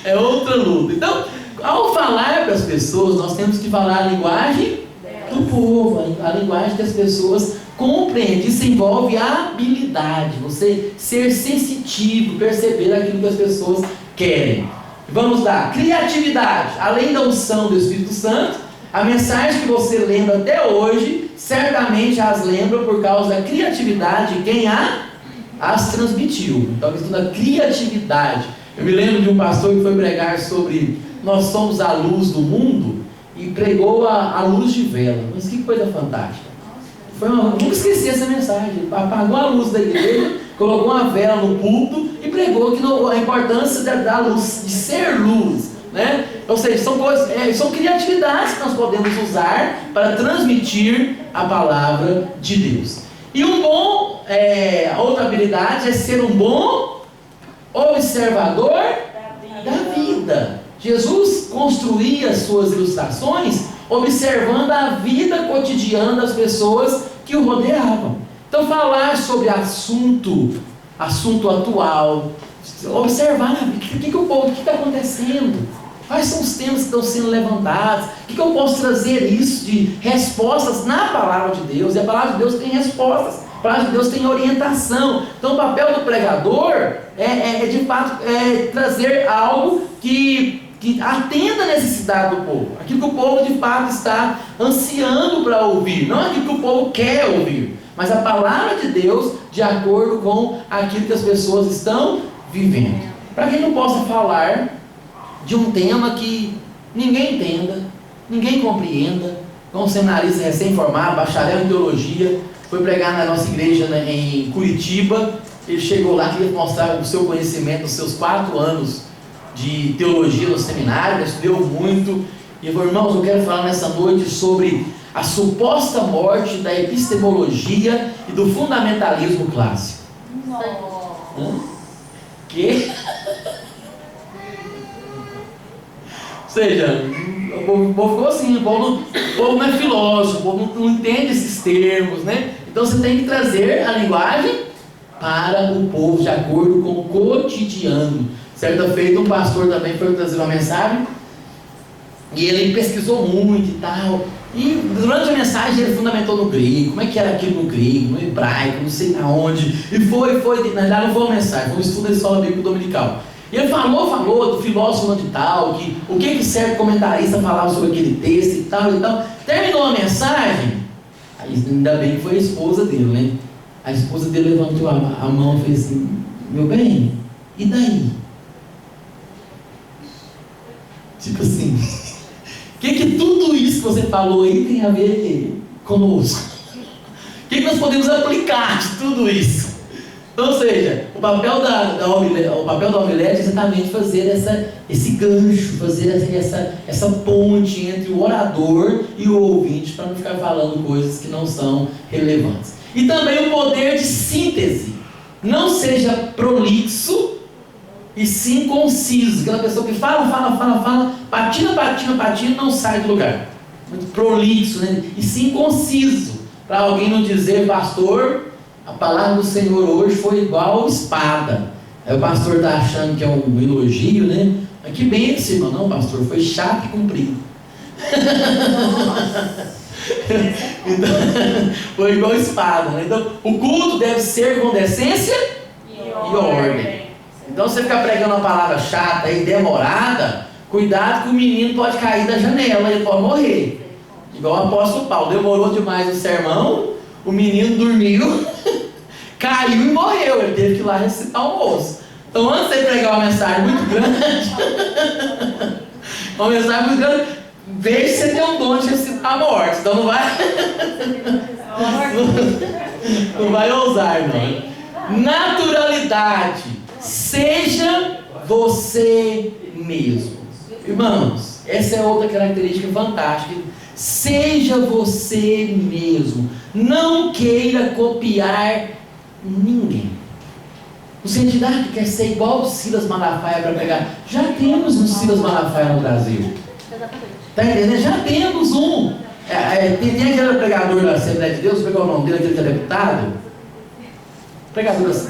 É outra luta. Então, ao falar para as pessoas, nós temos que falar a linguagem do povo, a linguagem que as pessoas compreendem. Isso envolve habilidade, você ser sensitivo, perceber aquilo que as pessoas querem. Vamos lá, criatividade. Além da unção do Espírito Santo, a mensagem que você lembra até hoje, certamente as lembra por causa da criatividade de quem as transmitiu. Então, a questão da criatividade. Eu me lembro de um pastor que foi pregar sobre nós somos a luz do mundo e pregou a luz de vela. Mas que coisa fantástica. Nunca esqueci essa mensagem. Ele apagou a luz da igreja, colocou uma vela no púlpito e pregou a importância da luz, de ser luz. Né? Ou seja, são criatividades que nós podemos usar para transmitir a palavra de Deus. E outra habilidade é ser um bom observador da vida. Jesus construía suas ilustrações observando a vida cotidiana das pessoas que o rodeavam. Então, falar sobre assunto atual, observar o que o povo, o que está acontecendo, quais são os temas que estão sendo levantados, o que eu posso trazer isso de respostas na palavra de Deus. E a palavra de Deus tem respostas, a palavra de Deus tem orientação. Então o papel do pregador de fato trazer algo que atenda a necessidade do povo, aquilo que o povo de fato está ansiando para ouvir, não aquilo que o povo quer ouvir, mas a palavra de Deus de acordo com aquilo que as pessoas estão vivendo, para que não possa falar de um tema que ninguém entenda, ninguém compreenda. Como um seminarista recém-formado, bacharel em teologia, foi pregar na nossa igreja em Curitiba. Ele chegou lá, queria mostrar o seu conhecimento, os seus 4 anos de teologia no seminário, estudou muito, e ele falou: irmãos, eu quero falar nessa noite sobre a suposta morte da epistemologia e do fundamentalismo clássico. Que? Ou seja, o povo ficou assim, o povo não é filósofo, o povo não entende esses termos, né? Então você tem que trazer a linguagem para o povo, de acordo com o cotidiano. Certa feita, um pastor também foi trazer uma mensagem, e ele pesquisou muito e tal, e durante a mensagem ele fundamentou no grego, como é que era aquilo no grego, no hebraico, não sei aonde, e na verdade não foi uma mensagem, foi um estudo de escola bíblica dominical. E ele falou do filósofo de tal, o que certo comentarista falava sobre aquele texto e tal. Terminou a mensagem, Ainda bem que foi a esposa dele, né? A esposa dele levantou a mão e fez assim: meu bem, e daí? Tipo assim, o que tudo isso que você falou aí tem a ver conosco? O que nós podemos aplicar de tudo isso? Ou seja, o papel da homilete é exatamente fazer esse gancho, fazer essa ponte entre o orador e o ouvinte, para não ficar falando coisas que não são relevantes. E também o poder de síntese. Não seja prolixo, e sim conciso. Aquela pessoa que fala, patina, não sai do lugar. Muito prolixo, né? E sim conciso. Para alguém não dizer: pastor, a palavra do Senhor hoje foi igual espada. Aí o pastor está achando que é um elogio, né? Mas que bênção, irmão. Não, pastor, foi chato e comprido. Então, foi igual espada, né? Então, o culto deve ser com decência e ordem. Então, você ficar pregando uma palavra chata e demorada, cuidado que o menino pode cair da janela, ele pode morrer. Igual o apóstolo Paulo, demorou demais o sermão, o menino dormiu, caiu e morreu, ele teve que ir lá recitar o moço. Então, antes de você pregar uma mensagem muito grande, veja se você tem um dom de recitar a morte, então não vai ousar, irmão. Naturalidade, seja você mesmo. Irmãos, essa é outra característica fantástica. Seja você mesmo. Não queira copiar ninguém. O santidade que quer ser igual o Silas Malafaia para pregar. Já temos um Silas Malafaia no Brasil. Está entendendo? Já temos um. Tem aquele pregador da Assembleia de Deus, pegou o nome dele, aquele que é deputado. Pregador assim.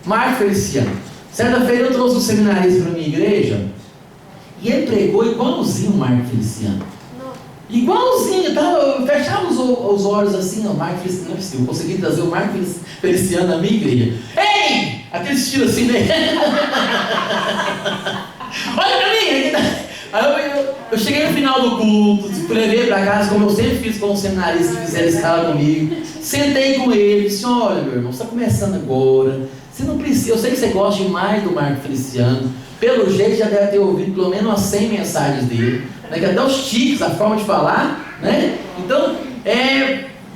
Marco Feliciano. Certa feira eu trouxe um seminarista para a minha igreja e ele pregou igualzinho o Marco Feliciano. Igualzinho, tá? Eu fechava os olhos assim, o Marco Feliciano, não é possível, eu consegui trazer o Marco Feliciano na minha igreja. Ei! Aquele estilo assim, né? Olha pra mim! Aí eu cheguei no final do culto, levei para casa, como eu sempre fiz com os seminaristas que fizeram escala comigo. Sentei com ele, disse: olha, meu irmão, você está começando agora. Você não precisa, eu sei que você gosta demais do Marco Feliciano. Pelo jeito já deve ter ouvido pelo menos umas 100 mensagens dele, né? Que até os tiques, a forma de falar, né? Então,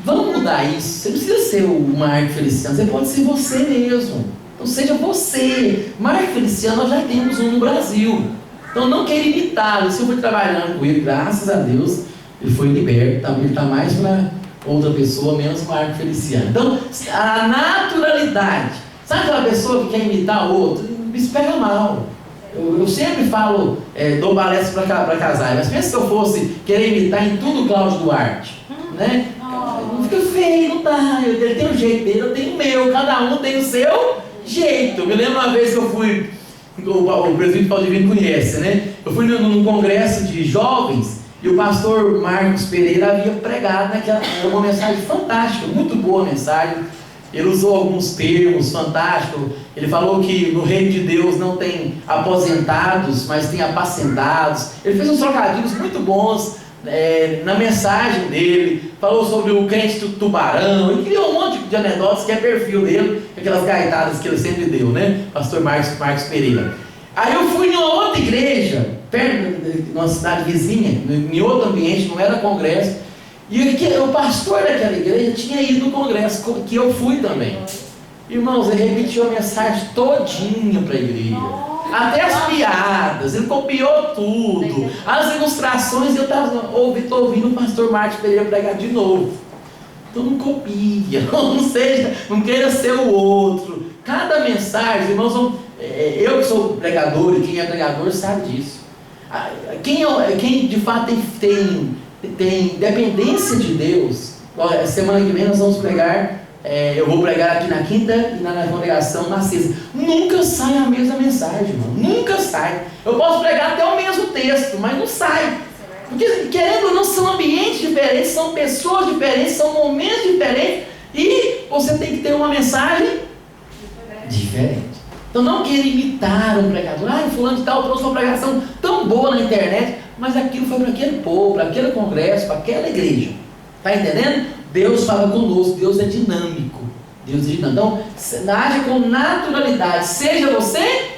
vamos mudar isso. Você não precisa ser o Marco Feliciano, você pode ser você mesmo. Então seja você. Marco Feliciano nós já temos um no Brasil. Então não queira imitá-lo. Se eu fui trabalhando com ele, graças a Deus, ele foi liberto. Ele está mais para outra pessoa, menos Marco Feliciano. Então, a naturalidade. Sabe aquela pessoa que quer imitar o outro? Isso pega mal. Eu sempre falo, dou palestra para casais, mas pensa se eu fosse querer imitar em tudo o Cláudio Duarte, né? Não fica feio, não dá. Ele tem o jeito dele, eu tenho o meu, cada um tem o seu jeito. Eu me lembro uma vez que eu fui, o presbítero Paulo Divino conhece, né? Eu fui num congresso de jovens e o pastor Marcos Pereira havia pregado uma mensagem fantástica, muito boa mensagem. Ele usou alguns termos fantásticos. Ele falou que no reino de Deus não tem aposentados, mas tem apacentados. Ele fez uns trocadilhos muito bons na mensagem dele. Falou sobre o crente do tubarão. Ele criou um monte de anedotas que é perfil dele, aquelas gaitadas que ele sempre deu, né? Pastor Marcos Pereira. Aí eu fui em uma outra igreja, perto de uma cidade vizinha, em outro ambiente, não era congresso. E o pastor daquela igreja tinha ido no congresso, que eu fui também. Irmãos, ele repetiu a mensagem todinha para a igreja. Até as piadas, ele copiou tudo. As ilustrações, eu estou ouvindo o pastor Marcos Pereira pregar de novo. Então não copia, não queira ser o outro. Cada mensagem, irmãos, eu que sou pregador e quem é pregador sabe disso. Quem de fato tem dependência de Deus. Semana que vem nós vamos pregar, eu vou pregar aqui na quinta e na congregação na sexta. Nunca sai a mesma mensagem, irmão. Nunca sai. Eu posso pregar até o mesmo texto, mas não sai. Porque, querendo ou não, são ambientes diferentes, são pessoas diferentes, são momentos diferentes, e você tem que ter uma mensagem diferente. Então não queira imitar um pregador. Fulano de tal trouxe uma pregação tão boa na internet, mas aquilo foi para aquele povo, para aquele congresso, para aquela igreja. Está entendendo? Deus fala conosco, Deus é dinâmico. Deus é dinâmico. Então, haja com naturalidade. Seja você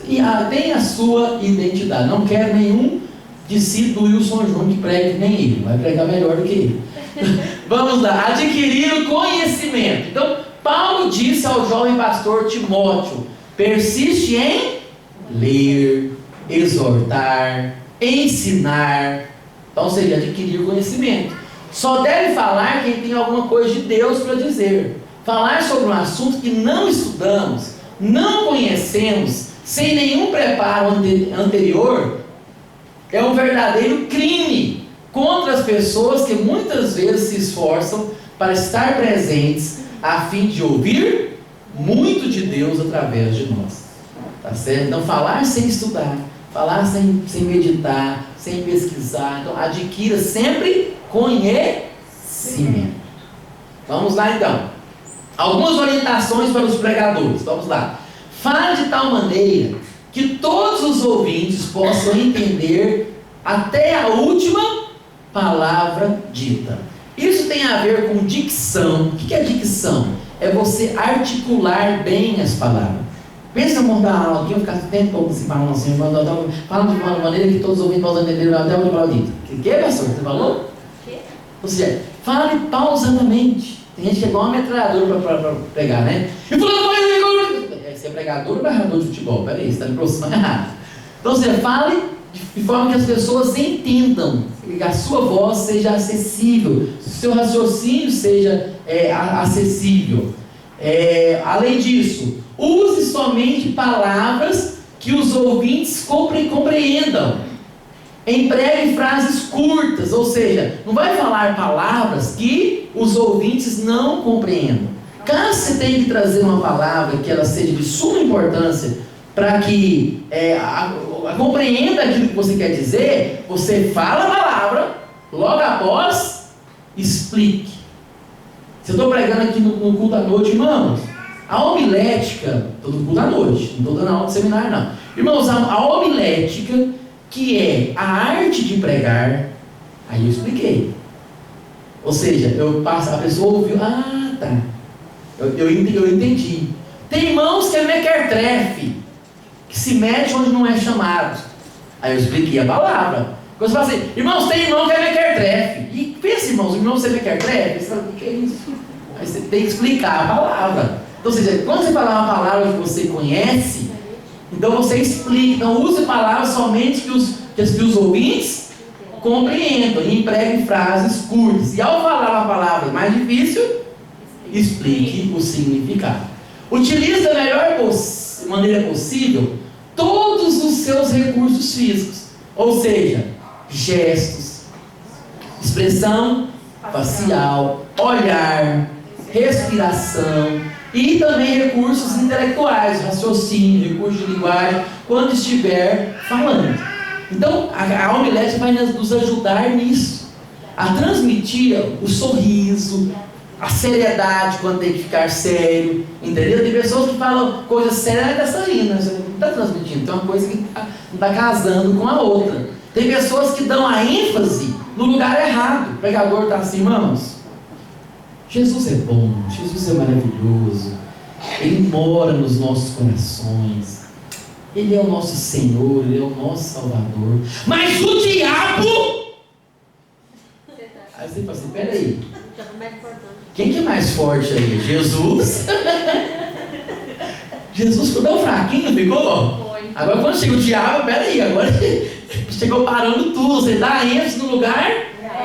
e tenha a sua identidade. Não quero nenhum discípulo do Wilson Júnior que pregue que nem ele. Vai pregar melhor do que ele. Vamos lá. Adquirir o conhecimento. Então, Paulo disse ao jovem pastor Timóteo: persiste em ler, exortar, ensinar. Então, ou seja, adquirir o conhecimento. Só deve falar quem tem alguma coisa de Deus para dizer. Falar sobre um assunto que não estudamos, não conhecemos, sem nenhum preparo anterior, é um verdadeiro crime contra as pessoas que muitas vezes se esforçam para estar presentes a fim de ouvir muito de Deus através de nós. Tá certo? Então, falar sem estudar, falar sem meditar, sem pesquisar. Então, adquira sempre conhecimento. Vamos lá então. Algumas orientações para os pregadores. Vamos lá. Fale de tal maneira que todos os ouvintes possam entender até a última palavra dita. Isso tem a ver com dicção. O que é dicção? É você articular bem as palavras. Pensa em montar uma aula aqui, eu ficar o tempo todo se falando assim, falando de uma maneira que todos os ouvintes possam entender até a última palavra dita. O que é, pastor? Você falou? Ou seja, fale pausadamente. Tem gente que é igual uma metralhadora para pregar, né? E falando, você é pregador ou narrador de futebol? Peraí, você está me aproximando errado. Então você fale de forma que as pessoas entendam, que a sua voz seja acessível, que o seu raciocínio seja acessível. Além disso, use somente palavras que os ouvintes compreendam. Empregue frases curtas, ou seja, não vai falar palavras que os ouvintes não compreendam. Caso você tenha que trazer uma palavra que ela seja de suma importância para que compreenda aquilo que você quer dizer, você fala a palavra, logo após, explique. Se eu estou pregando aqui no culto à noite, irmãos, a homilética, estou no culto à noite, não estou dando aula de seminário não. Irmãos, a homilética, que é a arte de pregar, aí eu expliquei. Ou seja, a pessoa ouviu, tá, eu entendi. Tem irmãos que é mequertrefe, que se mete onde não é chamado. Aí eu expliquei a palavra. Quando você fala assim, irmãos, tem irmão que é mequertrefe. E pensa, irmãos, irmão você é mequertrefe? Você fala, o que é isso? Aí você tem que explicar a palavra. Então, ou seja, quando você falar uma palavra que você conhece, então você explica. Então use palavras somente que os ouvintes compreendam. E empregue frases curtas. E ao falar uma palavra mais difícil, explique o significado. Utilize da melhor maneira possível todos os seus recursos físicos. Ou seja, gestos, expressão facial, olhar, respiração e também recursos intelectuais, raciocínio, recursos de linguagem, quando estiver falando. Então, a homilética vai nos ajudar nisso, a transmitir o sorriso, a seriedade quando tem que ficar sério, entendeu? Tem pessoas que falam coisas sérias e está saindo, você não está transmitindo, tem uma coisa que não está casando com a outra. Tem pessoas que dão a ênfase no lugar errado. O pregador está assim, irmãos, Jesus é bom, Jesus é maravilhoso, Ele mora nos nossos corações, Ele é o nosso Senhor, Ele é o nosso Salvador, mas o diabo... Aí você fala assim, peraí, quem que é mais forte aí? Jesus? Jesus ficou tão fraquinho, ficou? Foi. Agora quando chega o diabo, peraí, agora chegou parando tudo, você dá ênfase no lugar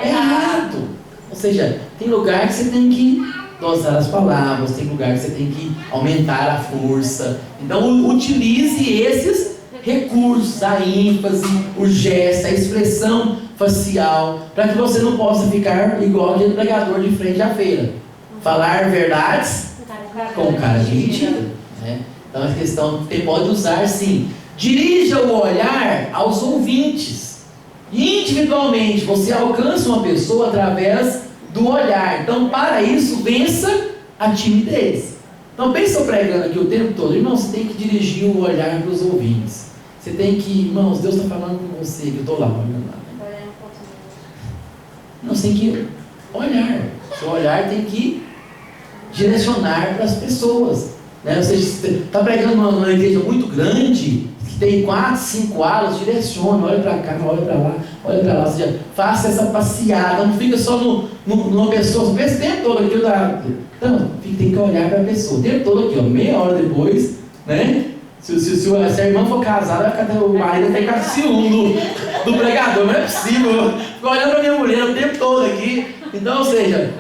errado. Ou seja, tem lugar que você tem que dosar as palavras, tem lugar que você tem que aumentar a força. Então utilize esses recursos, a ênfase, o gesto, a expressão facial, para que você não possa ficar igual aquele pregador de frente à feira. Falar verdades com cara de mentira. Né? Então a questão, você pode usar sim. Dirija o olhar aos ouvintes. Individualmente, você alcança uma pessoa através do olhar. Então, para isso, vença a timidez. Então, pensa eu pregando aqui o tempo todo. Irmão, você tem que dirigir o olhar para os ouvintes. Você tem que, irmãos, Deus está falando com você, que eu estou lá olhando lá. Não, você tem que olhar. Seu olhar tem que direcionar para as pessoas, né? Ou seja, você está pregando numa igreja muito grande, que tem 4, 5 alas, direcione, olha para cá, olha para lá, olha para lá. Ou seja, faça essa passeada, não fica só numa pessoa, você pensa o tempo todo aqui. Então, tem que olhar para a pessoa, o tempo todo aqui, ó, meia hora depois, né? Se a irmã for casada, vai ficar, o marido vai ficar com ciúme do pregador, não é possível. Fico olhando para minha mulher o tempo todo aqui. Então, ou seja,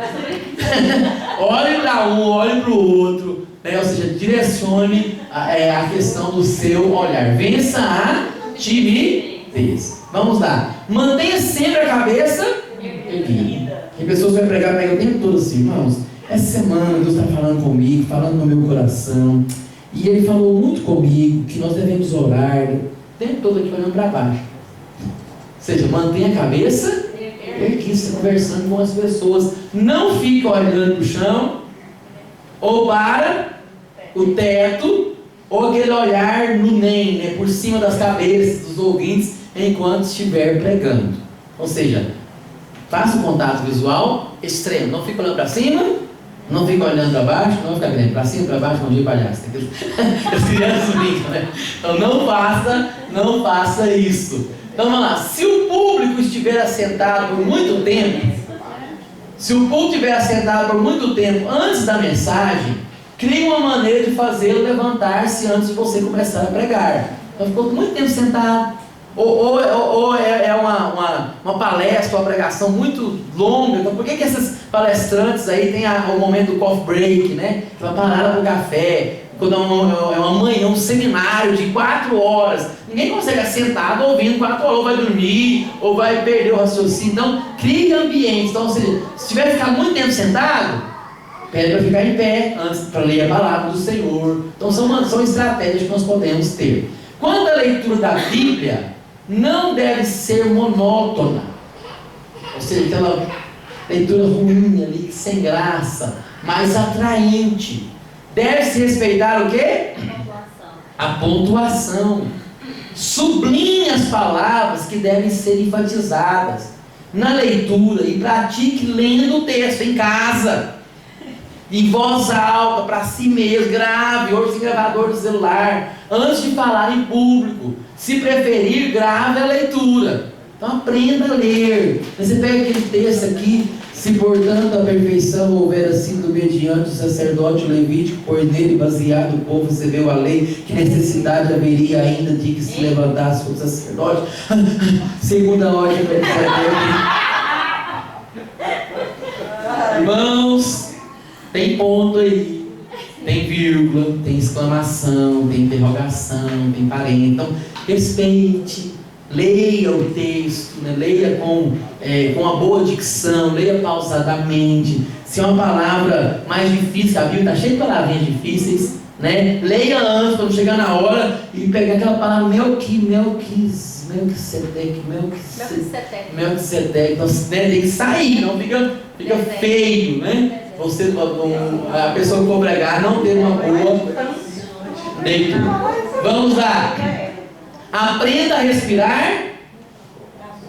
olhe para um, olhe para o outro, né? Ou seja, direcione a questão do seu olhar. Vença a timidez. Vamos lá. Mantenha sempre a cabeça erguida. Tem pessoas que vão pregar o tempo todo assim, irmãos, essa semana Deus está falando comigo, falando no meu coração. E Ele falou muito comigo que nós devemos orar o tempo todo aqui olhando para baixo. Ou seja, mantenha a cabeça erguida, você conversando com as pessoas. Não fica olhando para o chão, ou para o teto, ou aquele olhar no NEM, né, por cima das cabeças dos ouvintes, enquanto estiver pregando. Ou seja, faça um contato visual extremo. Não fica olhando para cima, não fica olhando para baixo, não fica olhando para cima, para baixo, não de palhaço. As crianças brincam, né? Então não faça isso. Então vamos lá. Se o público estiver assentado por muito tempo, antes da mensagem, crie uma maneira de fazê-lo levantar-se antes de você começar a pregar. Então ficou muito tempo sentado. Ou é uma palestra, uma pregação muito longa. Então por que esses palestrantes aí tem o momento do coffee break, né? Uma parada para o café, quando é uma manhã, um seminário de 4 horas. Ninguém consegue ficar sentado ouvindo 4 horas, ou vai dormir, ou vai perder o raciocínio. Então crie ambiente. Então, se tiver ficado muito tempo sentado, pede para ficar em pé antes para ler a palavra do Senhor. Então são estratégias que nós podemos ter. Quanto à leitura da Bíblia, não deve ser monótona, ou seja, aquela leitura ruim ali, sem graça, mas atraente. Deve-se respeitar o quê? A pontuação. Sublinhe as palavras que devem ser enfatizadas na leitura e pratique lendo o texto em casa, em voz alta, para si mesmo, grave, ou sem gravador do celular, antes de falar em público. Se preferir, grave a leitura. Então aprenda a ler. Você pega aquele texto aqui: se portanto a perfeição houver sido mediante o sacerdote levítico, por nele baseado o povo recebeu a lei, que necessidade haveria ainda de que se levantasse o sacerdote? Segunda ordem de irmãos, tem ponto aí, tem vírgula, tem exclamação, tem interrogação, tem parênteses. Então respeite, leia o texto, né? Leia com a boa dicção, leia pausadamente. Se é uma palavra mais difícil, a Bíblia está cheia de palavrinhas difíceis, né? Leia antes, quando chegar na hora, e pegar aquela palavra Melquisedec. Então, né, tem que sair, não fica feio, né? A pessoa que for pregar não ter uma boa leitura. Vamos lá. Aprenda a respirar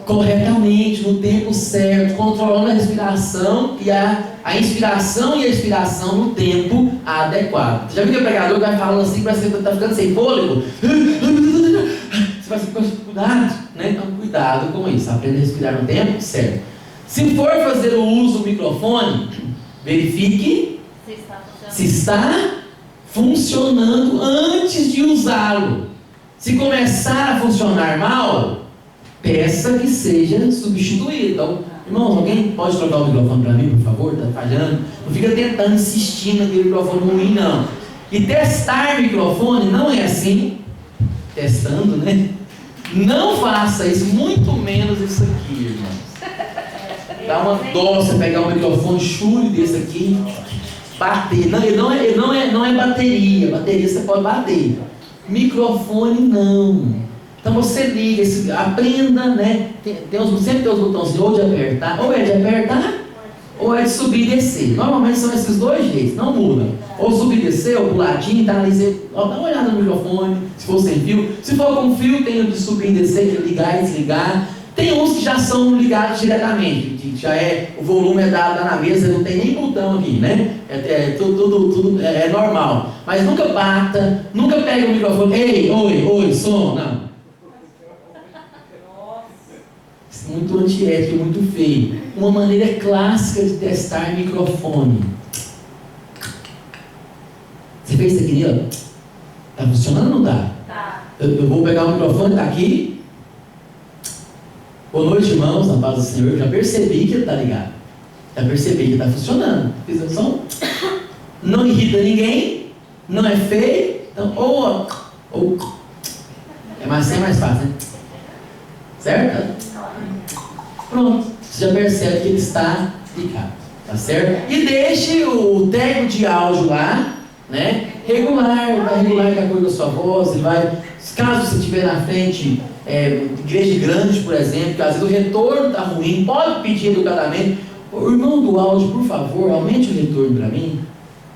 corretamente, no tempo certo, controlando a respiração e a inspiração e a expiração no tempo adequado. Já viu que o pregador vai falando assim, parece que está ficando sem fôlego? Você vai ficar com cuidado, né? Então cuidado com isso, aprenda a respirar no tempo certo. Se for fazer o uso do microfone, verifique se está funcionando antes de usá-lo. Se começar a funcionar mal, peça que seja substituído. Então, irmãos, alguém pode trocar o microfone para mim, por favor? Está falhando? Não fica tentando insistir naquele microfone ruim, não. E testar microfone não é assim, testando, né? Não faça isso, muito menos isso aqui, irmãos. Dá uma dó você pegar um microfone chulho desse aqui, bater. Não é bateria. Bateria você pode bater. Microfone não. Então você liga, aprenda, né? Sempre tem os botões ou de apertar, ou é de apertar, ou é de subir e descer. Normalmente são esses dois jeitos, não muda. Ou subir e descer, ou puladinho, tá ali, dá uma olhada no microfone, se for sem fio. Se for com fio, tem o de subir e descer, de ligar e desligar. Tem uns que já são ligados diretamente, que já o volume é dado na mesa, não tem nem botão aqui, né? Tudo é normal. Mas nunca bata, nunca pega o microfone, ei, oi, som, não. Isso é muito antiético, muito feio. Uma maneira clássica de testar microfone. Você fez isso aqui, ó? Tá funcionando ou não tá?
Tá.
Eu vou pegar o microfone, tá aqui. Boa noite, irmãos, na paz do Senhor. Eu já percebi que ele está ligado. Já percebi que está funcionando. Fiz a som? Não irrita ninguém. Não é feio. Então, ou é mais fácil, né? Certo? Pronto. Você já percebe que ele está ligado. Tá certo? E deixe o tag de áudio lá, né? Regular, vai regular de acordo com a sua voz. Ele vai, caso você estiver na frente, igreja grande, por exemplo, que às vezes o retorno está ruim, pode pedir educadamente: o irmão do áudio, por favor, aumente o retorno para mim.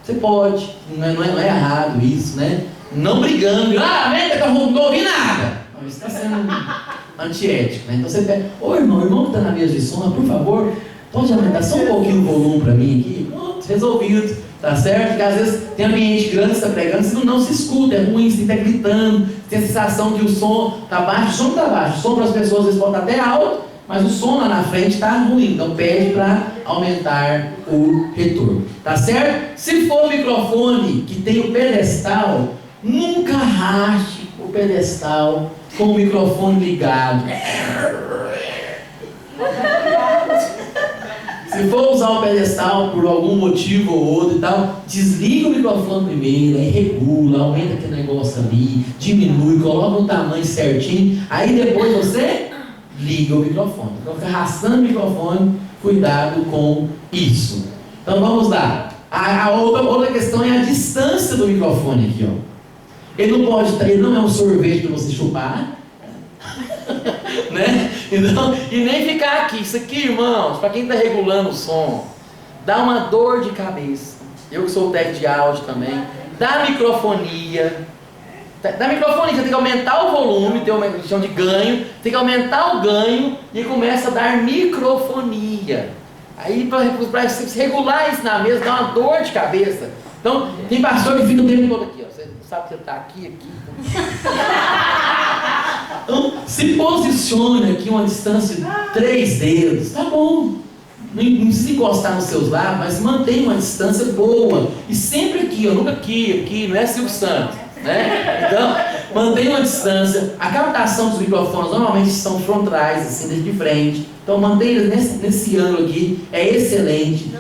Você pode, não é errado isso, né? Não brigando, aumenta que eu não estou ouvindo nada. Não, isso está sendo antiético, né? Então você pede: ô irmão que está na mesa de som, por favor, pode aumentar só um pouquinho o volume para mim aqui? Pronto, resolvido. Tá certo? Porque às vezes tem ambiente grande, você está pregando, você não se escuta, é ruim, você está gritando, tem a sensação que o som está baixo, o som está baixo, o som para as pessoas às vezes pode estar até alto, mas o som lá na frente está ruim, então pede para aumentar o retorno, tá certo? Se for o microfone que tem o pedestal, nunca rache o pedestal com o microfone ligado. Se for usar o pedestal por algum motivo ou outro e tal, desliga o microfone primeiro, aí regula, aumenta aquele negócio ali, diminui, coloca o tamanho certinho, aí depois você liga o microfone. Então fica arrastando o microfone, cuidado com isso. Então vamos lá. A outra questão é a distância do microfone aqui, ó. Ele não é um sorvete para você chupar. Né? Então, e nem ficar aqui. Isso aqui, irmãos, para quem está regulando o som, dá uma dor de cabeça. Eu que sou técnico de áudio também. Da microfonia, você tem que aumentar o volume, tem uma questão de ganho, tem que aumentar o ganho e começa a dar microfonia. Aí para se regular isso na mesa, dá uma dor de cabeça. Então, tem pastor que fica o tempo todo aqui, ó. Você sabe que você está aqui. Então, se posicione aqui uma distância de 3 dedos, tá bom. Não precisa encostar nos seus lábios, mas mantenha uma distância boa. E sempre aqui, ó, nunca aqui, não é Silvio Santos, né? Então, mantenha uma distância. A captação dos microfones normalmente são frontais, assim, de frente. Então, mantenha nesse ângulo aqui, é excelente.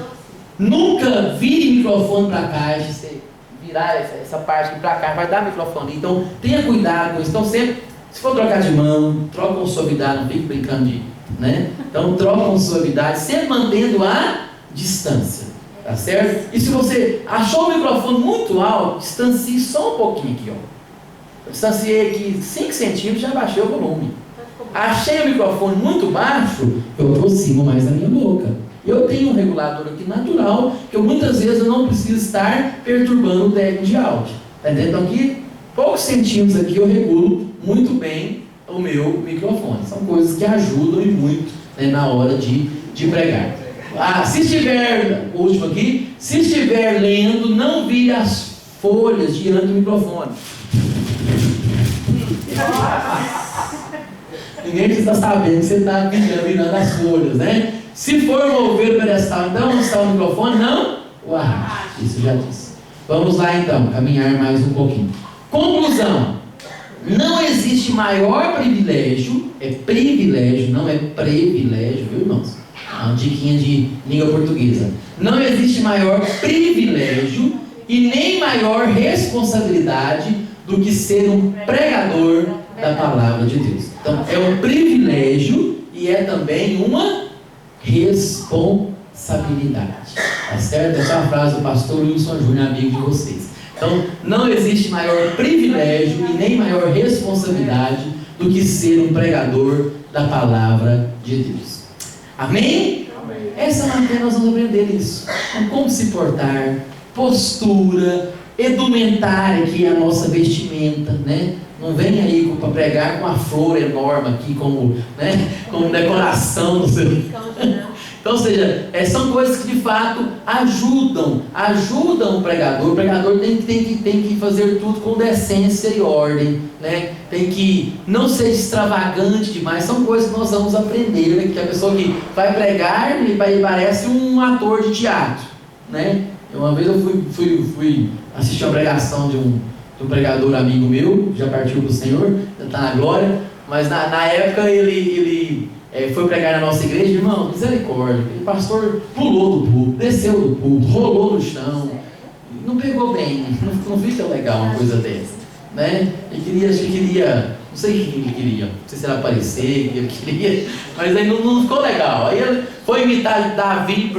Nunca vire o microfone para cá, você virar essa parte aqui para cá, vai dar microfone. Então, tenha cuidado com isso. Então, sempre. Se for trocar de mão, troca com suavidade, não fique brincando né? Então troca com suavidade, sempre mantendo a distância, tá certo? E se você achou o microfone muito alto, distancie só um pouquinho aqui, ó. Distanciei aqui 5 centímetros, já baixei o volume. Achei o microfone muito baixo, eu aproximo mais da minha boca. Eu tenho um regulador aqui natural, que muitas vezes eu não preciso estar perturbando o técnico de áudio. Tá entendendo? Então aqui, poucos centímetros aqui eu regulo muito bem o meu microfone. São coisas que ajudam e muito, né, na hora de pregar. Se estiver, o último aqui, se estiver lendo, não vire as folhas diante do microfone. Ninguém precisa sabendo que você está virando as folhas, né? Se for mover o pedestal, então, onde está o microfone? Não? Isso já disse. Vamos lá então, caminhar mais um pouquinho. Conclusão. Não existe maior privilégio, é privilégio, não é privilégio, viu, irmãos? Uma diquinha de língua portuguesa. Não existe maior privilégio e nem maior responsabilidade do que ser um pregador da palavra de Deus. Então, é um privilégio e é também uma responsabilidade. Tá certo? Essa é uma frase do pastor Wilson Júnior, amigo de vocês. Então, não existe maior privilégio e nem maior responsabilidade do que ser um pregador da palavra de Deus. Amém? Amém. Essa matéria nós vamos aprender isso. Então, como se portar, postura, edumentar aqui a nossa vestimenta, né? Não vem aí para pregar com a flor enorme aqui como, né, como decoração do seu... Então, ou seja, são coisas que de fato ajudam o pregador. O pregador tem que fazer tudo com decência e ordem, né? Tem que não ser extravagante demais. São coisas que nós vamos aprender, né? Que a pessoa que vai pregar, ele parece um ator de teatro, né? Uma vez eu fui assistir uma pregação de um pregador amigo meu, já partiu para o Senhor, já está na glória, mas na época ele foi pregar na nossa igreja. Irmão, misericórdia, o pastor pulou do púlpito, desceu do púlpito, rolou no chão, não pegou bem, não fica legal uma coisa dessa, né? Ele queria, não sei o que ele queria, não sei se era aparecer, ele queria, mas aí não ficou legal. Aí ele foi imitar Davi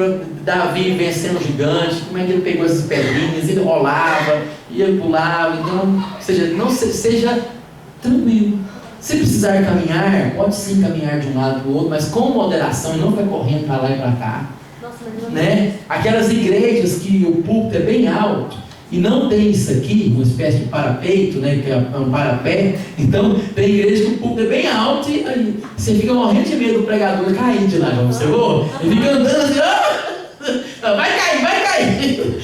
vencendo o gigante, como é que ele pegou essas pedrinhas, ele rolava, e ele pulava. Então, seja tranquilo. Se precisar caminhar, pode sim caminhar de um lado para o outro, mas com moderação e não vai correndo para lá e para cá. Né? Aquelas igrejas que o púlpito é bem alto e não tem isso aqui, uma espécie de parapeito, né, que é um parapé. Então tem igreja que o púlpito é bem alto e aí você fica morrendo de medo do pregador cair de lá, já observou? Ele fica andando assim, vai cair.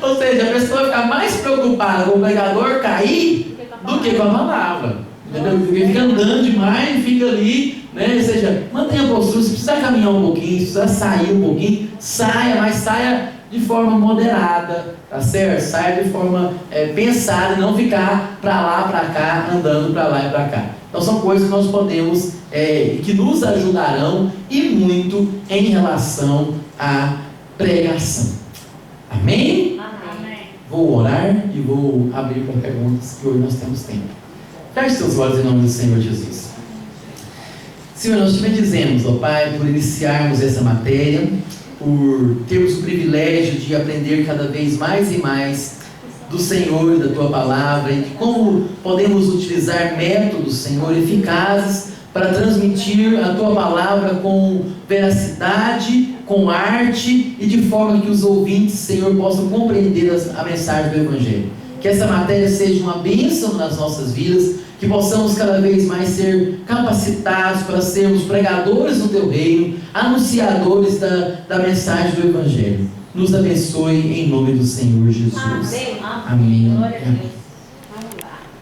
Ou seja, a pessoa fica mais preocupada com o pregador cair do que com a palavra. Entendeu? Porque fica andando demais, fica ali, né? Ou seja, mantenha a postura. Se precisar caminhar um pouquinho, se precisar sair um pouquinho, saia, mas saia de forma moderada, tá certo? Saia de forma pensada, e não ficar para lá, para cá, andando para lá e para cá. Então são coisas que nós podemos, que nos ajudarão e muito em relação à pregação. Amém?
Amém.
Vou orar e vou abrir para perguntas, que hoje nós temos tempo. Feche seus olhos em nome do Senhor Jesus. Senhor, nós te bendizemos, ó Pai, por iniciarmos essa matéria, por termos o privilégio de aprender cada vez mais e mais do Senhor e da Tua Palavra, e de como podemos utilizar métodos, Senhor, eficazes para transmitir a Tua Palavra com veracidade, com arte e de forma que os ouvintes, Senhor, possam compreender a mensagem do Evangelho. Que essa matéria seja uma bênção nas nossas vidas, que possamos cada vez mais ser capacitados para sermos pregadores do Teu reino, anunciadores da mensagem do Evangelho. Nos abençoe em nome do Senhor Jesus.
Amém.
Amém.
Glória a Deus.